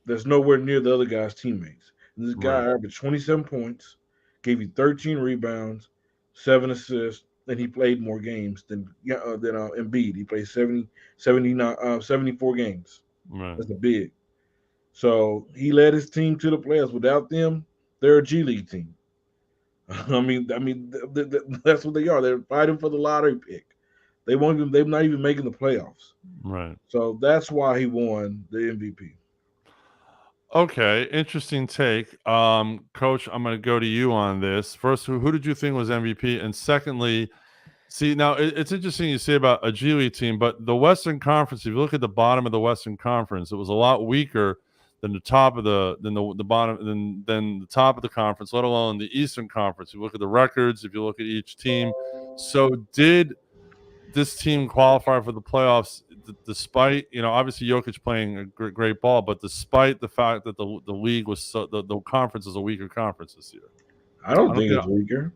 that's nowhere near the other guy's teammates. And this guy averaged 27 points, gave you 13 rebounds, 7 assists, and he played more games than Embiid. He played 74 games. Right. That's a big. So he led his team to the playoffs. Without them, they're a G League team. That's what they are. They're fighting for the lottery pick. They're not even making the playoffs. Right. So that's why he won the MVP. Okay, interesting take. Coach, I'm going to go to you on this. First, who did you think was MVP? And secondly, See, now it's interesting you say about a G League team, but the Western Conference, if you look at the bottom of the Western Conference, it was a lot weaker than the top of the bottom than the top of the conference, let alone the Eastern Conference. You look at the records, if you look at each team. So did this team qualify for the playoffs despite, obviously Jokic playing a great ball, but despite the fact that the league was the conference is a weaker conference this year? I don't I don't think it's weaker.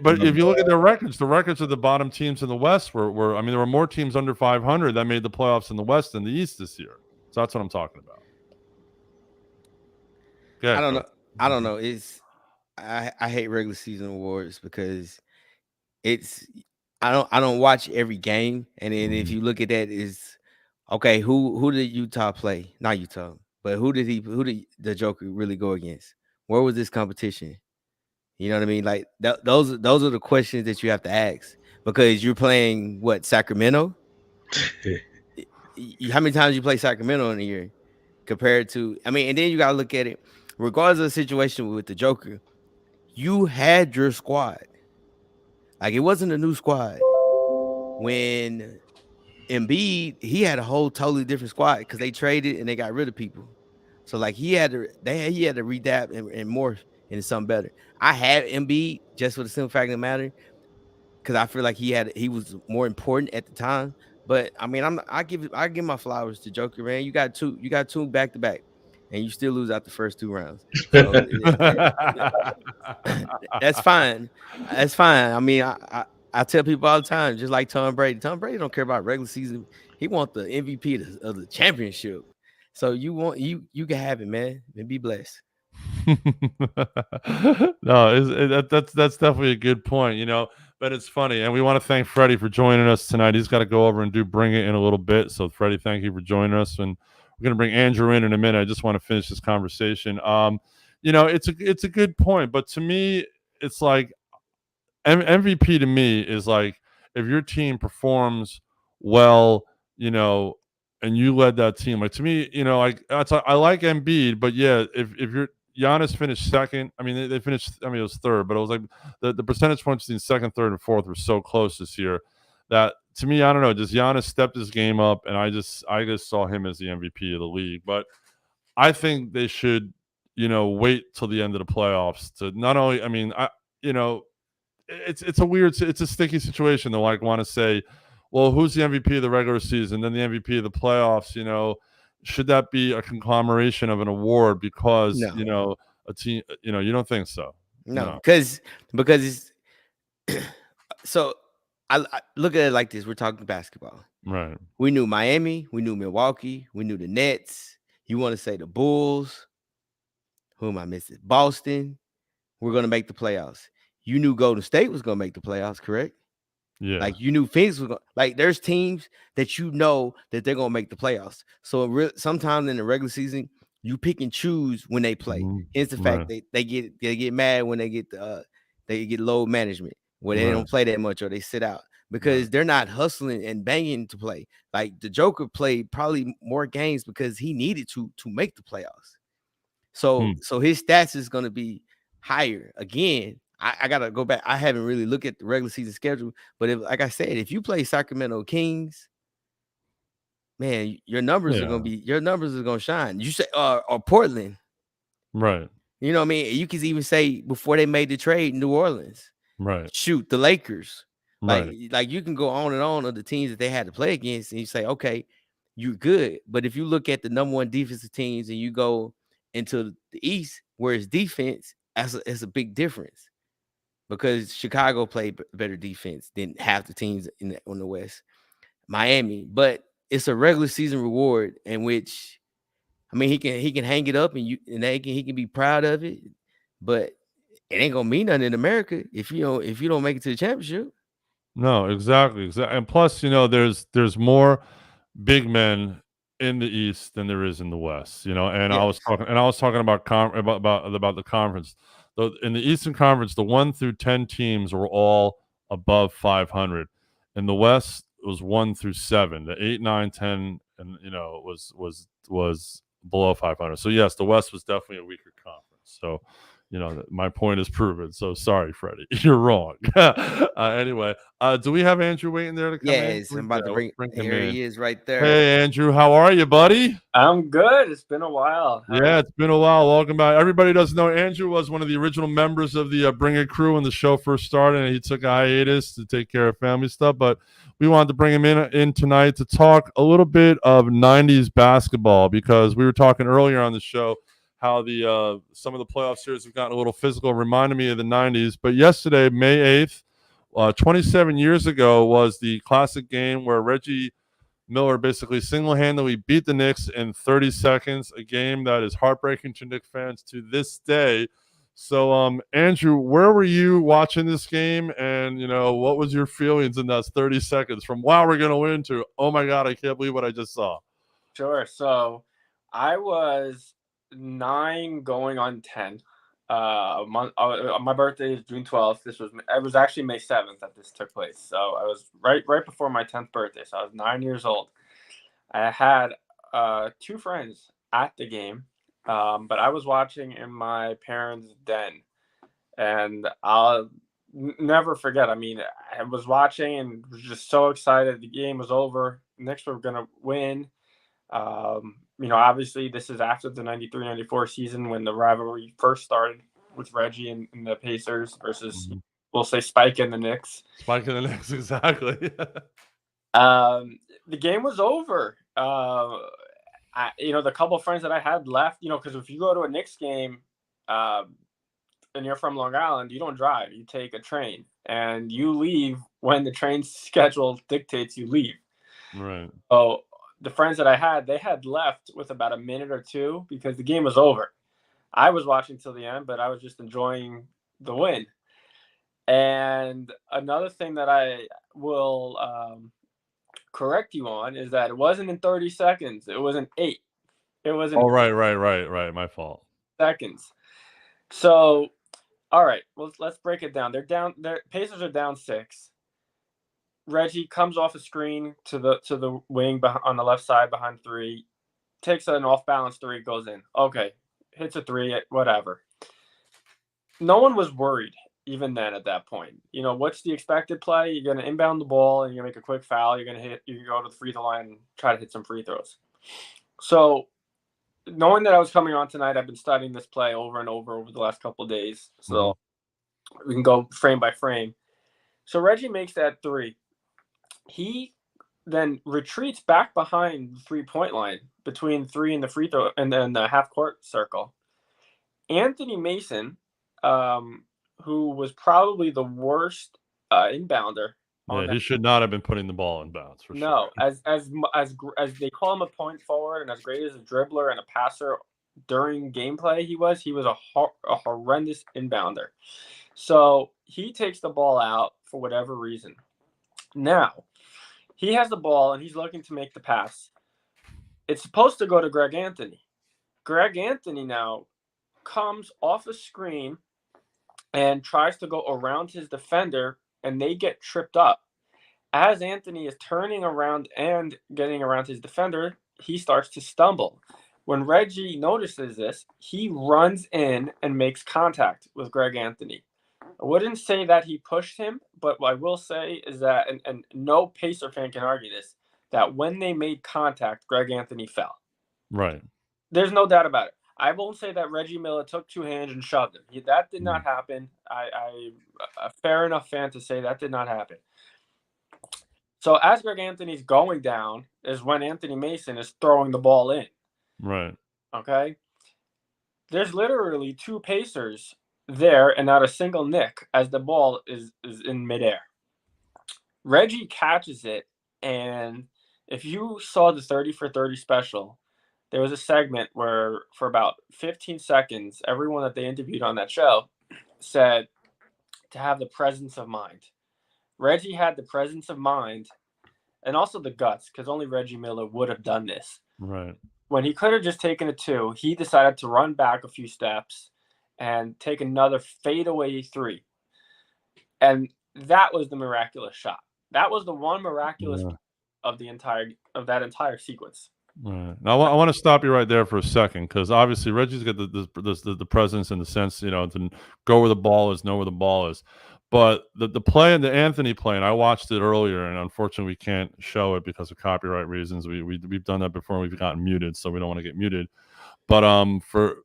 But if you look at their records, the records of the bottom teams in the West were I mean, there were more teams under 500 that made the playoffs in the West than the East this year. So that's what I'm talking about. Yeah, I don't know. I don't know. I hate regular season awards because it's I don't watch every game, and then if you look at that, is okay. Who did Utah play? Not Utah, but who did the Joker really go against? Where was this competition? You know what I mean? Like those are the questions that you have to ask because you're playing what Sacramento. How many times you play Sacramento in a year compared to? I mean, and then you gotta look at it. Regardless of the situation with the Joker, you had your squad. Like it wasn't a new squad when Embiid he had a whole totally different squad because they traded and they got rid of people. So like he had to readapt and morph into something better. I had Embiid just for the simple fact of the matter because I feel like he was more important at the time. But I mean, I give my flowers to Joker, man. You got two back to back, and you still lose out the first 2 rounds. So that's fine. That's fine. I mean, I tell people all the time, just like Tom Brady. Tom Brady don't care about regular season. He wants the MVP of the championship. So you can have it, man, and be blessed. No, that's definitely a good point, but it's funny. And we want to thank Freddie for joining us tonight. He's got to go over and Bring It in a little bit. So Freddie, thank you for joining us. And we're going to bring Andrew in a minute. I just want to finish this conversation. It's a good point, but to me, it's like MVP to me is like if your team performs well, and you led that team. Like to me, like I like Embiid, but yeah, if you're Giannis finished second. I mean, they finished. I mean, it was third, but it was like the percentage points between second, third, and fourth were so close this year that to me, I don't know. Just Giannis stepped his game up, and I just saw him as the MVP of the league. But I think they should, wait till the end of the playoffs to not only. I mean, it's a sticky situation. They'll like want to say, well, who's the MVP of the regular season, then the MVP of the playoffs? Should that be a conglomeration of an award because a team? You don't think so? No, because it's so. I look at it like this: we're talking basketball, right? We knew Miami, we knew Milwaukee, we knew the Nets. You want to say the Bulls? Who am I missing? Boston. We're going to make the playoffs. You knew Golden State was going to make the playoffs, correct? Yeah. Like you knew Phoenix was going. Like there's teams that that they're going to make the playoffs. So sometimes in the regular season, you pick and choose when they play. Hence the fact they get mad when they get low management where they don't play that much or they sit out because they're not hustling and banging to play. Like the Joker played probably more games because he needed to make the playoffs. So his stats is going to be higher. Again, I got to go back. I haven't really looked at the regular season schedule, but like I said, if you play Sacramento Kings, man, your numbers are going to shine. You say or Portland. Right. You know what I mean? You can even say before they made the trade, New Orleans. Right. Shoot, the Lakers. Right. Like you can go on and on of the teams that they had to play against, and you say, okay, you're good. But if you look at the number one defensive teams and you go into the East, where it's defense, it's a big difference because Chicago played better defense than half the teams on the West. Miami, but it's a regular season reward in which, I mean, he can hang it up and he can be proud of it, but it ain't gonna mean nothing in America if you don't make it to the championship. No, exactly. And plus, there's more big men in the East than there is in the West. And yes. I was talking about the conference. In the Eastern Conference, the 1 through 10 teams were all above 500. In the West, it was 1 through 7. The 8, 9, 10, and was below 500. So yes, the West was definitely a weaker conference. So my point is proven. So sorry, Freddie, you're wrong. Anyway, do we have Andrew waiting there to come in? Yes, I'm about to bring him here. in. He is right there. Hey, Andrew, how are you, buddy? I'm good. It's been a while. Yeah, it's been a while. Welcome back. Everybody doesn't know Andrew was one of the original members of the Bring It crew when the show first started, and he took a hiatus to take care of family stuff. But we wanted to bring him in tonight to talk a little bit of 90s basketball, because we were talking earlier on the show how the some of the playoff series have gotten a little physical, reminded me of the 90s. But yesterday, May 8th, 27 years ago, was the classic game where Reggie Miller basically single-handedly beat the Knicks in 30 seconds, a game that is heartbreaking to Knicks fans to this day. So, Andrew, where were you watching this game? And, what was your feelings in those 30 seconds from, wow, we're going to win, to, oh, my God, I can't believe what I just saw? Sure. So I was 9 going on 10. My birthday is June 12th. It was actually May 7th that this took place. So I was right before my 10th birthday. So I was 9 years old. I had 2 friends at the game, but I was watching in my parents' den, and I'll never forget. I mean, I was watching and was just so excited. The game was over. Knicks were gonna win. Obviously this is after the 93-94 season when the rivalry first started with Reggie and the Pacers versus, we'll say, Spike and the Knicks. Spike and the Knicks, exactly. The game was over. The couple of friends that I had left, because if you go to a Knicks game and you're from Long Island, you don't drive. You take a train, and you leave when the train schedule dictates you leave. Right. So the friends that I had, they had left with about a minute or two because the game was over. I was watching till the end, but I was just enjoying the win. And another thing that I will correct you on is that it wasn't in 30 seconds. It was in 8. It was in right. My fault. Seconds. So, all right, well, let's break it down. Pacers are down 6. Reggie comes off a screen to the wing on the left side behind 3, takes an off-balance 3, goes in. Okay, hits a 3, whatever. No one was worried even then at that point. What's the expected play? You're going to inbound the ball and you're going to make a quick foul. You can go to the free throw line and try to hit some free throws. So knowing that I was coming on tonight, I've been studying this play over and over the last couple of days. So we can go frame by frame. So Reggie makes that 3. He then retreats back behind the 3-point line between 3 and the free throw and then the half court circle. Anthony Mason, who was probably the worst inbounder. Yeah, he should not have been putting the ball in bounds for sure. No, as they call him a point forward and as great as a dribbler and a passer during gameplay he was a horrendous inbounder. So he takes the ball out for whatever reason. Now, he has the ball and he's looking to make the pass. It's supposed to go to Greg Anthony. Greg Anthony now comes off a screen and tries to go around his defender, and they get tripped up. As Anthony is turning around and getting around his defender, he starts to stumble. When Reggie notices this, he runs in and makes contact with Greg Anthony. I wouldn't say that he pushed him, but what I will say is that, and no Pacer fan can argue this, that when they made contact, Greg Anthony fell. Right. There's no doubt about it. I won't say that Reggie Miller took 2 hands and shoved him. That did not happen. I'm a fair enough fan to say that did not happen. So as Greg Anthony's going down is when Anthony Mason is throwing the ball in. Right. Okay? There's literally 2 Pacers there and not a single Knick as the ball is in midair. Reggie catches it, and if you saw the 30 for 30 special, there was a segment where for about 15 seconds, everyone that they interviewed on that show said to have the presence of mind. Reggie had the presence of mind and also the guts, because only Reggie Miller would have done this. Right. When he could have just taken a 2, he decided to run back a few steps and take another fadeaway 3. And that was the miraculous shot. That was the one miraculous of that entire sequence. Right. Now, I want to stop you right there for a second because obviously Reggie's got the presence in the sense, to go where the ball is, know where the ball is. But the play and the Anthony play, and I watched it earlier, and unfortunately we can't show it because of copyright reasons. We've done that before, and we've gotten muted, so we don't want to get muted. But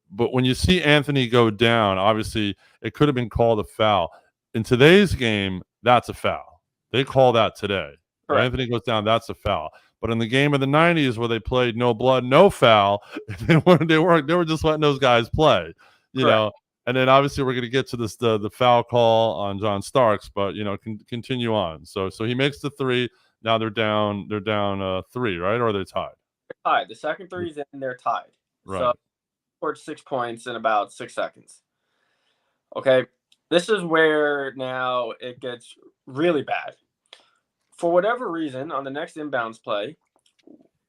when you see Anthony go down, obviously it could have been called a foul. In today's game, that's a foul. They call that today. When Correct. Anthony goes down, that's a foul. But in the game of the '90s, where they played no blood, no foul, they were just letting those guys play, Correct. And then obviously we're going to get to this the foul call on John Starks, but continue on. So he makes the three. Now they're down 3, right? Or are they tied? They're tied. The second three's in, they're tied. Right. So scored 6 points in about 6 seconds. Okay. This is where now it gets really bad. For whatever reason, on the next inbounds play,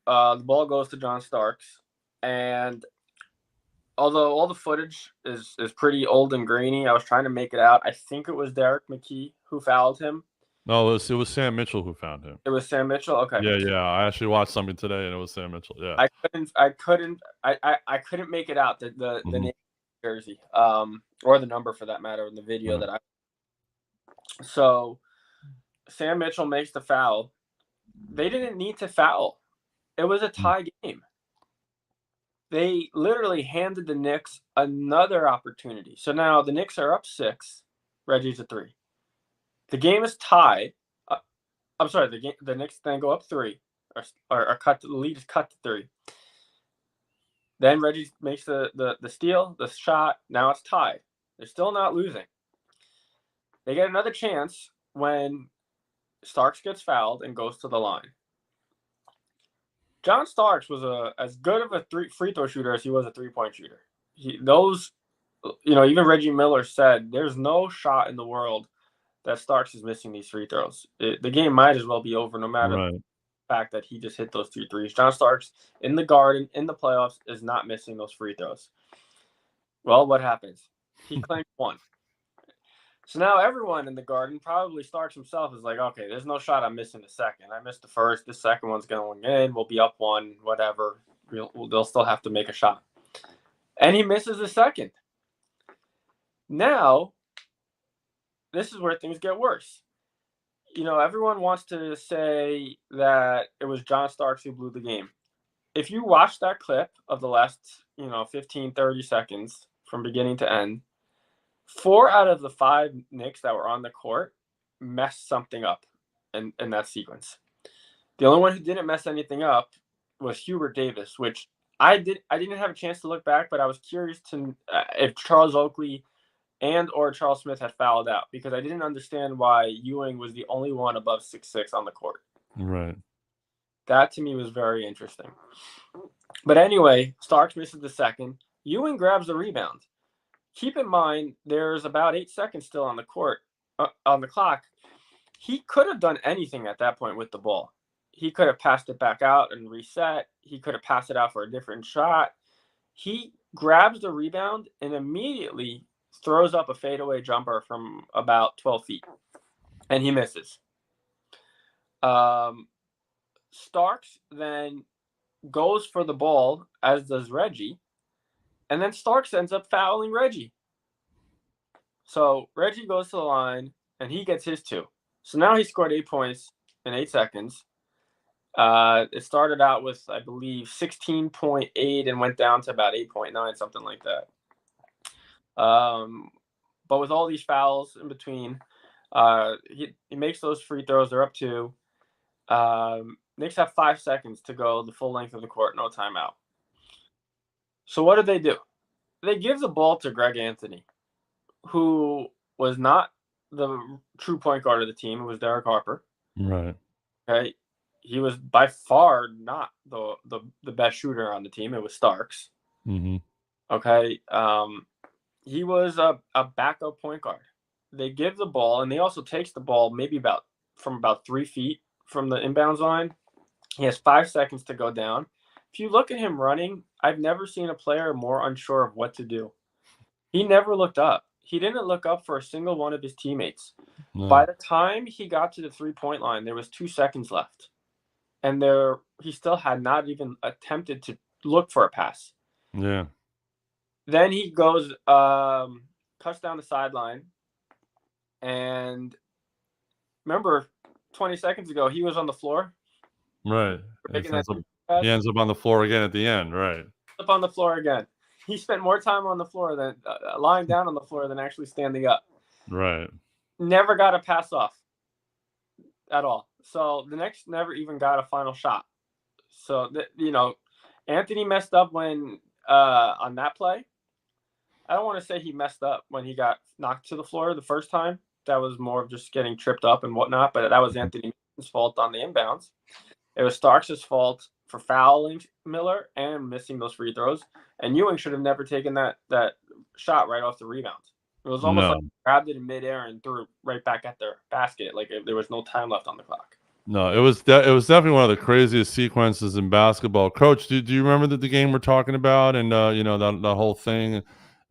the ball goes to John Starks, and although all the footage is pretty old and grainy, I was trying to make it out. I think it was Derek McKee who fouled him. No, it was Sam Mitchell who found him. It was Sam Mitchell. Okay. Yeah. I actually watched something today, and it was Sam Mitchell. Yeah. I couldn't make it out the name of the jersey, or the number for that matter in the video that I. So Sam Mitchell makes the foul. They didn't need to foul. It was a tie game. They literally handed the Knicks another opportunity. So now the Knicks are up 6. Reggie's at 3. The game is tied. I'm sorry. The Knicks then go up 3, or cut. The lead is cut to 3. Then Reggie makes the steal, the shot. Now it's tied. They're still not losing. They get another chance when Starks gets fouled and goes to the line. John Starks was as good of a free throw shooter as he was a 3-point shooter. Even Reggie Miller said there's no shot in the world that Starks is missing these free throws. The game might as well be over no matter the fact that he just hit those 2 threes. John Starks in the Garden in the playoffs is not missing those free throws. Well, what happens? He claims 1. So now everyone in the Garden, probably Starks himself, is like, okay, there's no shot I'm missing the second. I missed the first. The second one's going in. We'll be up 1, whatever. They'll still have to make a shot. And he misses the second. Now, this is where things get worse. Everyone wants to say that it was John Starks who blew the game. If you watch that clip of the last, 15, 30 seconds from beginning to end, 4 out of the 5 Knicks that were on the court messed something up in that sequence. The only one who didn't mess anything up was Hubert Davis, which I didn't have a chance to look back, but I was curious to if Charles Oakley or Charles Smith had fouled out, because I didn't understand why Ewing was the only one above 6'6" on the court. Right. That to me was very interesting. But anyway, Starks misses the second. Ewing grabs the rebound. Keep in mind, there's about 8 seconds still on the court, on the clock. He could have done anything at that point with the ball. He could have passed it back out and reset. He could have passed it out for a different shot. He grabs the rebound and immediately throws up a fadeaway jumper from about 12 feet, and he misses. Starks then goes for the ball, as does Reggie, and then Starks ends up fouling Reggie. So Reggie goes to the line, and he gets his 2. So now he scored 8 points in 8 seconds. It started out with, I believe, 16.8 and went down to about 8.9, something like that. But with all these fouls in between, he makes those free throws. They're up 2. Knicks have 5 seconds to go the full length of the court, no timeout. So what do? They give the ball to Greg Anthony, who was not the true point guard of the team. It was Derek Harper. Right. Okay. He was by far not the best shooter on the team. It was Starks. Mm-hmm. Okay. He was a backup point guard. They give the ball, and they also takes the ball maybe from about 3 feet from the inbounds line. He has 5 seconds to go down. If you look at him running, I've never seen a player more unsure of what to do. He never looked up. He didn't look up for a single one of his teammates. No. By the time he got to the 3-point line, there was 2 seconds left. and he still had not even attempted to look for a pass. Yeah. Then he goes, cuts down the sideline, and remember, 20 seconds ago he was on the floor. Right. Making He ends up on the floor again at the end. Right. Up on the floor again. He spent more time on the floor than lying down on the floor than actually standing up. Right. Never got a pass off at all. So the Knicks never even got a final shot. So Anthony messed up when on that play. I don't want to say he messed up when he got knocked to the floor the first time. That was more of just getting tripped up and whatnot. But that was Anthony's fault on the inbounds. It was Starks' fault for fouling Miller and missing those free throws. And Ewing should have never taken that shot right off the rebound. It was almost like he grabbed it in midair and threw it right back at their basket, like if there was no time left on the clock. No, it was definitely one of the craziest sequences in basketball. Coach, do you remember the game we're talking about, and that whole thing,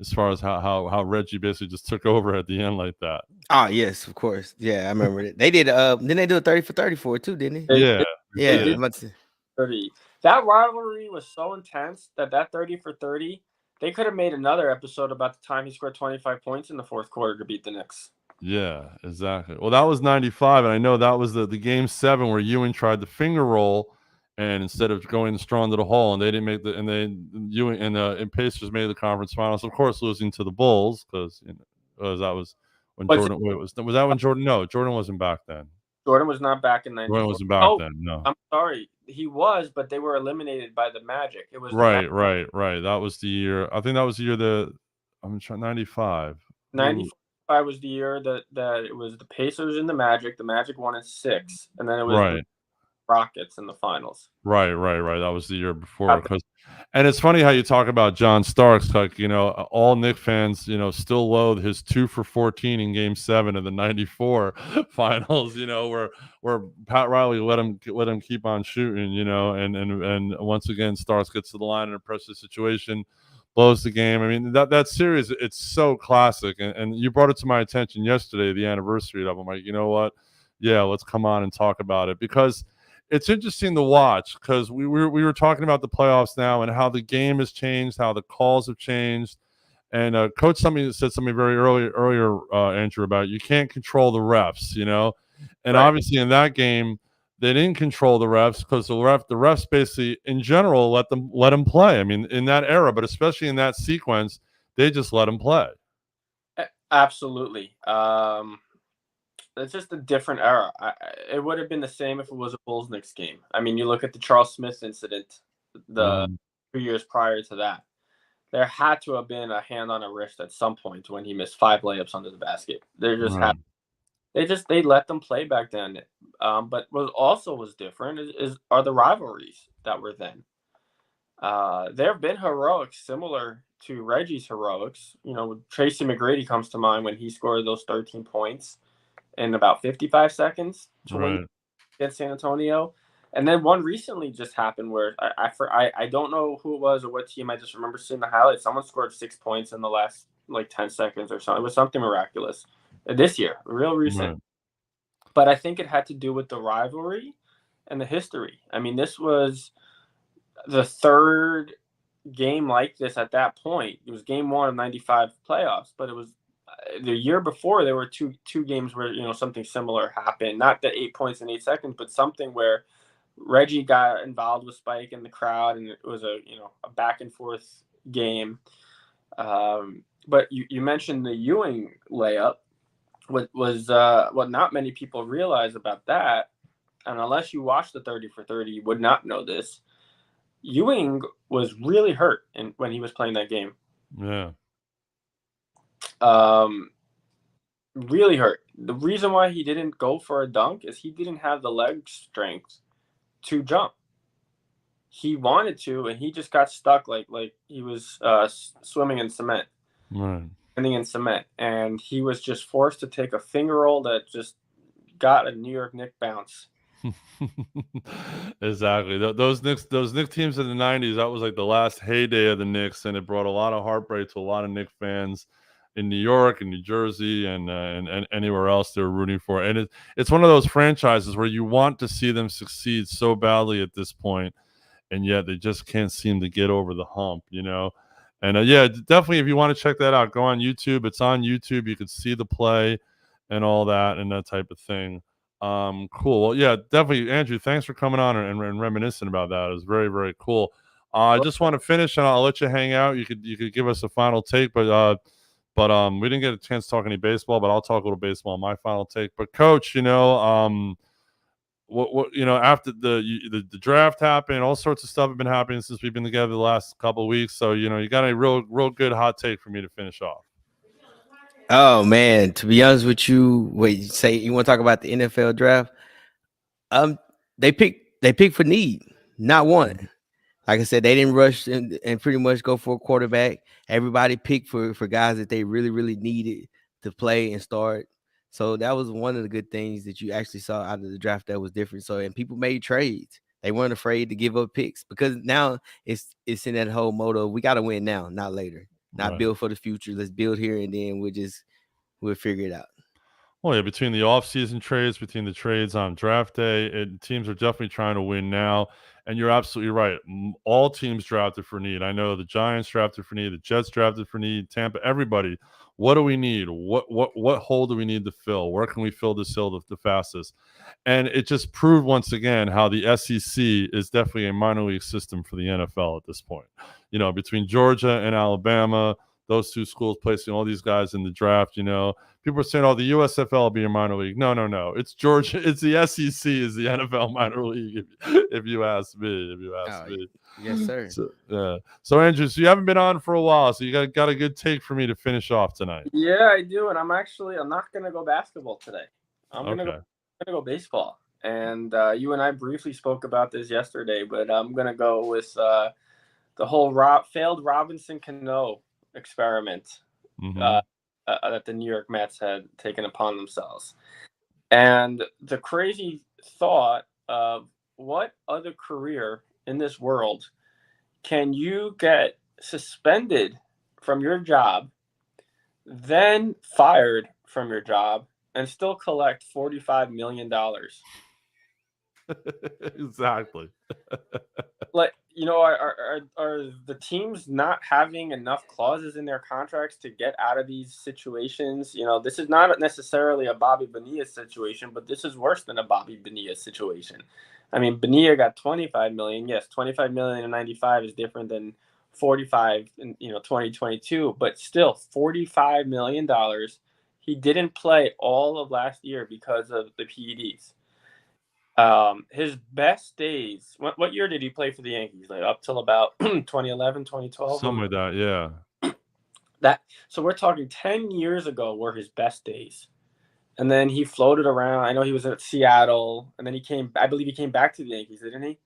as far as how Reggie basically just took over at the end like that? Oh yes, of course. Yeah, I remember it. They did. Didn't they do a 30 for 34 too? Didn't they? Yeah, yeah. 30. That rivalry was so intense that 30 for 30. They could have made another episode about the time he scored 25 points in the fourth quarter to beat the Knicks. Yeah, exactly. Well, that was 95, and I know that was the game 7 where Ewing tried the finger roll, and instead of going strong to the hole, and they didn't make Ewing and Pacers made the conference finals, of course, losing to the Bulls because that was when Jordan. Was that when Jordan? No, Jordan wasn't back then. Jordan was not back in 94. Jordan wasn't back then. No, I'm sorry, he was, but they were eliminated by the Magic. It was right. That was the year. I think that was the year I'm trying 95. 95 was the year that it was the Pacers and the Magic. The Magic won in 6, and then it was the Rockets in the finals. Right. That was the year before. And it's funny how you talk about John Starks, like, all Knicks fans, still loathe his 2 for 14 in Game 7 of the '94 finals. Where Pat Riley let him keep on shooting. And once again, Starks gets to the line in a pressure situation, blows the game. I mean, that series, it's so classic. And you brought it to my attention yesterday, the anniversary of it. I'm like, you know what? Yeah, let's come on and talk about it, because it's interesting to watch, because we were talking about the playoffs now and how the game has changed, how the calls have changed. And Coach said something very earlier, Andrew, about you can't control the refs, And obviously in that game, they didn't control the refs because the refs basically, in general, let them play. I mean, in that era, but especially in that sequence, they just let them play. Absolutely. It's just a different era. It would have been the same if it was a Bulls-Knicks game. I mean, you look at the Charles Smith incident, the 2 years prior to that. There had to have been a hand on a wrist at some point when he missed 5 layups under the basket. They let them play back then. But what also was different are the rivalries that were then. There have been heroics similar to Reggie's heroics. Tracy McGrady comes to mind when he scored those 13 points in about 55 seconds to win against San Antonio. And then one recently just happened where I don't know who it was or what team. I just remember seeing the highlights. Someone scored 6 points in the last 10 seconds or something. It was something miraculous this year, real recent. Right. But I think it had to do with the rivalry and the history. I mean, this was the third game like this at that point. It was game 1 of 95 playoffs, but it was the year before there were two games where something similar happened. Not the 8 points in 8 seconds, but something where Reggie got involved with Spike in the crowd, and it was a back and forth game. But you mentioned the Ewing layup. What not many people realize about that, and unless you watch the 30 for 30, you would not know this. Ewing was really hurt when he was playing that game. Yeah. Really hurt. The reason why he didn't go for a dunk is he didn't have the leg strength to jump. He wanted to, and he just got stuck like he was swimming in cement. Right. Standing in cement, and he was just forced to take a finger roll that just got a New York Knicks bounce. Exactly. Those Knicks teams in the '90s, that was like the last heyday of the Knicks, and it brought a lot of heartbreak to a lot of Knicks fans. in New York and New Jersey and anywhere else they're rooting for. And it's one of those franchises where you want to see them succeed so badly at this point, and yet they just can't seem to get over the hump, you know. And yeah, definitely, if you want to check that out, go on YouTube. It's on YouTube. You can see the play and all that and that type of thing. Cool. Well, yeah, definitely, Andrew. Thanks for coming on and reminiscing about that. It was very, very cool. I just want to finish, and I'll let you hang out. You could give us a final take, but we didn't get a chance to talk any baseball. But I'll talk a little baseball. My final take. But Coach, you know, what you know, after the draft happened, all sorts of stuff have been happening since we've been together the last couple of weeks. So you know, you got a real good hot take for me to finish off. Oh man, to be honest with you, wait, you say you want to talk about the NFL draft? They picked for need, not want. Like I said, they didn't rush and pretty much go for a quarterback. Everybody picked for guys that they really, really needed to play and start. So that was one of the good things that you actually saw out of the draft that was different. So, and people made trades. They weren't afraid to give up picks because now it's in that whole motto, we got to win now, not later. Not Right. build for the future. Let's build here, and then we'll figure it out. Well, yeah, between the offseason trades, between the trades on draft day, teams are definitely trying to win now. And you're absolutely right. All teams drafted for need. I know the Giants drafted for need, the Jets drafted for need, Tampa, everybody. What do we need? What hole do we need to fill? Where can we fill this hole the fastest? And it just proved once again how the SEC is definitely a minor league system for the NFL at this point. You know, between Georgia and Alabama, those two schools placing all these guys in the draft, you know, people are saying, "Oh, the USFL will be a minor league." No. It's Georgia. It's the SEC is the NFL minor league. If you ask me, me. Yes, sir. So Andrew, so you haven't been on for a while, so you got a good take for me to finish off tonight. Yeah, I do, and I'm not gonna go basketball today. I'm gonna go baseball. And you and I briefly spoke about this yesterday, but I'm gonna go with the whole failed Robinson Cano experiment that the New York Mets had taken upon themselves. And the crazy thought of what other career in this world can you get suspended from your job, then fired from your job, and still collect $45 million? Exactly. Like, you know, are the teams not having enough clauses in their contracts to get out of these situations? You know, this is not necessarily a Bobby Bonilla situation, but this is worse than a Bobby Bonilla situation. I mean, Bonilla got 25 million. Yes, 25 million in 95 is different than 45 in 2022, but still $45 million. He didn't play all of last year because of the PEDs. His best days, what year did he play for the Yankees? Like up till about 2011, 2012? Something like that, yeah. So we're talking 10 years ago were his best days. And then he floated around. I know he was at Seattle, and then I believe he came back to the Yankees, didn't he?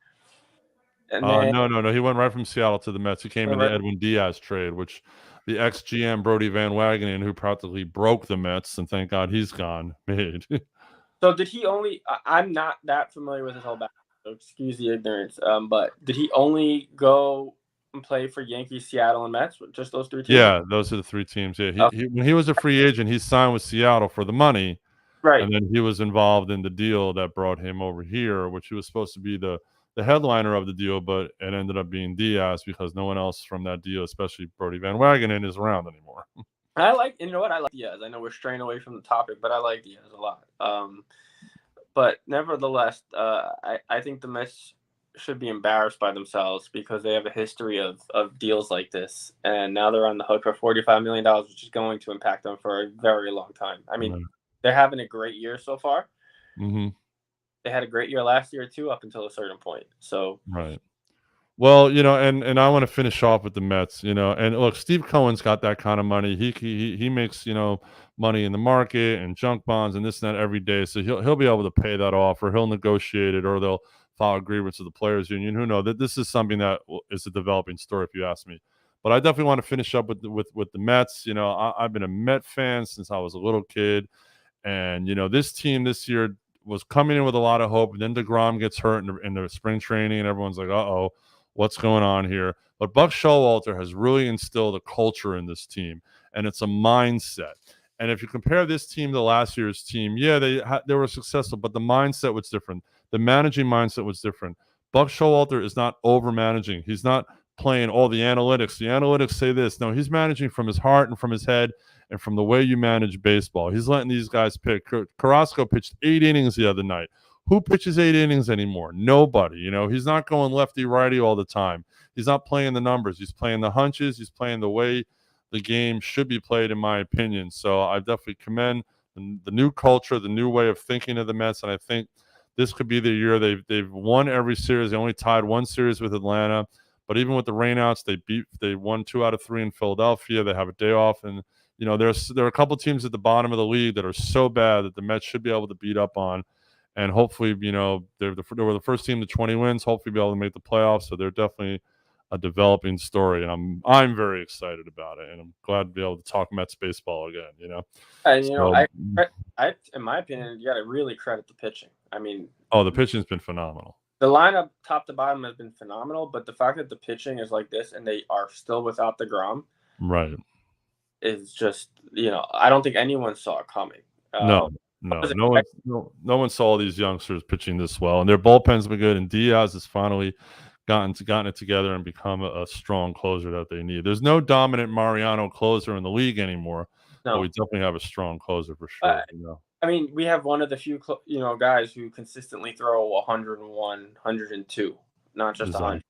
And then, no. He went right from Seattle to the Mets. He came in the Edwin Diaz trade, which the ex-GM Brody Van Wagenen, who practically broke the Mets, and thank God he's gone, made. So did he only? I'm not that familiar with his whole background, so excuse the ignorance. But did he only go and play for Yankees, Seattle, and Mets? Just those three teams? Yeah, those are the three teams. Yeah, when he was a free agent, he signed with Seattle for the money, right? And then he was involved in the deal that brought him over here, which he was supposed to be the headliner of the deal, but it ended up being Diaz because no one else from that deal, especially Brody Van Wagenen, is around anymore. I like Diaz. I know we're straying away from the topic, but I like Diaz a lot. But nevertheless, I think the Mets should be embarrassed by themselves because they have a history of deals like this, and now they're on the hook for $45 million, which is going to impact them for a very long time. I mean, they're having a great year so far. Mm-hmm. They had a great year last year too, up until a certain point. So right. Well, you know, and I want to finish off with the Mets, you know, and look, Steve Cohen's got that kind of money. He makes, you know, money in the market and junk bonds and this and that every day. So he'll be able to pay that off, or he'll negotiate it, or they'll file agreements with the players union. Who knows? That this is something that is a developing story, if you ask me. But I definitely want to finish up with the Mets. You know, I've been a Met fan since I was a little kid, and you know, this team this year was coming in with a lot of hope. And then DeGrom gets hurt in the spring training, and everyone's like, "Uh-oh. What's going on here?" But Buck Showalter has really instilled a culture in this team. and it's a mindset. And if you compare this team to last year's team, yeah, they were successful, but the mindset was different. The managing mindset was different. Buck Showalter is not over managing. He's not playing all the analytics. The analytics say this. No, he's managing from his heart and from his head and from the way you manage baseball. He's letting these guys pick. Carrasco pitched 8 innings the other night. Who pitches 8 innings anymore? Nobody. You know, he's not going lefty righty all the time. He's not playing the numbers. He's playing the hunches. He's playing the way the game should be played, in my opinion. So I definitely commend the new culture, the new way of thinking of the Mets, and I think this could be the year they've won every series. They only tied 1 series with Atlanta, but even with the rainouts, they won 2 out of 3 in Philadelphia. They have a day off, and you know there are a couple teams at the bottom of the league that are so bad that the Mets should be able to beat up on, and hopefully, you know, they were the first team to 20 wins. Hopefully, be able to make the playoffs. So they're definitely a developing story, and I'm very excited about it, and I'm glad to be able to talk Mets baseball again. You know, and you know, I in my opinion, you got to really credit the pitching. I mean, the pitching's been phenomenal. The lineup, top to bottom, has been phenomenal, but the fact that the pitching is like this and they are still without DeGrom, right, is just, you know, I don't think anyone saw it coming. No one saw these youngsters pitching this well, and their bullpen's been good, and Diaz has finally gotten it together and become a strong closer that they need. There's no dominant Mariano closer in the league anymore, but we definitely have a strong closer for sure. You know? I mean, we have one of the few guys who consistently throw 101, 102, not just 100.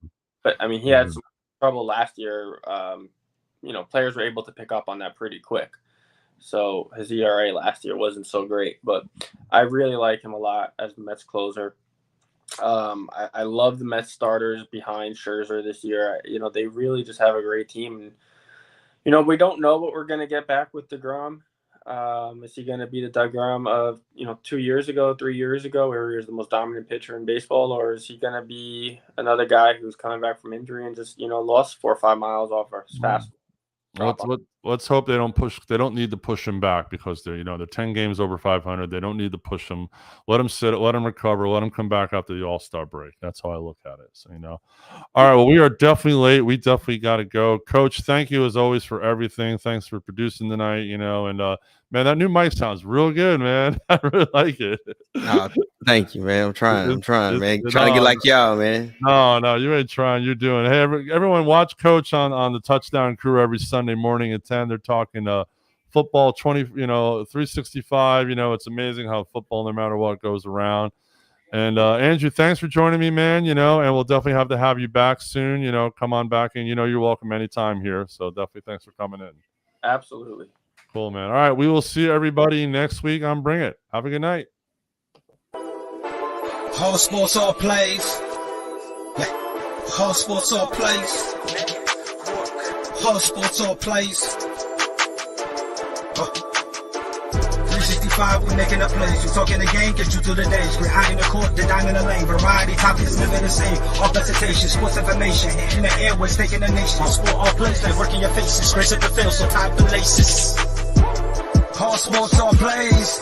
But I mean, he had some trouble last year. You know, players were able to pick up on that pretty quick. So his ERA last year wasn't so great, but I really like him a lot as the Mets closer. I love the Mets starters behind Scherzer this year. You know, they really just have a great team. And, you know, we don't know what we're going to get back with DeGrom. Is he going to be the DeGrom of, 2 years ago, 3 years ago, where he was the most dominant pitcher in baseball? Or is he going to be another guy who's coming back from injury and just, lost 4 or 5 miles off his fastball? Let's hope they don't need to push him back, because they're 10 games over 500. They don't need to push him. Let him sit, let him recover, let him come back after the All-Star break. That's how I look at it. So, all right, well, we are definitely late. We definitely got to go. Coach, thank you as always for everything. Thanks for producing tonight, and man, that new mic sounds real good, man. I really like it. Thank you, man. I'm trying, man. Trying to get like y'all, man. No, you ain't trying. You're doing it. Hey, everyone, watch Coach on the Touchdown Crew every Sunday morning at 10. They're talking football 365. It's amazing how football, no matter what, goes around. And Andrew, thanks for joining me, man. And we'll definitely have to have you back soon. Come on back, and you're welcome anytime here. So definitely thanks for coming in. Absolutely. Cool, man. All right, we will see everybody next week on Bring It. Have a good night. Whole sports, all plays. Whole sports, all plays. Whole sports, all plays. 365, we're making up plays. We're talking the game, get you to the days. We're high in the court, the dime in the lane. Variety topics, living the same. All presentation, sports information. Hitting the airways, taking the nation. All sport, all plays, like working your faces. Grace at the field, so tie the laces. All sports, all plays.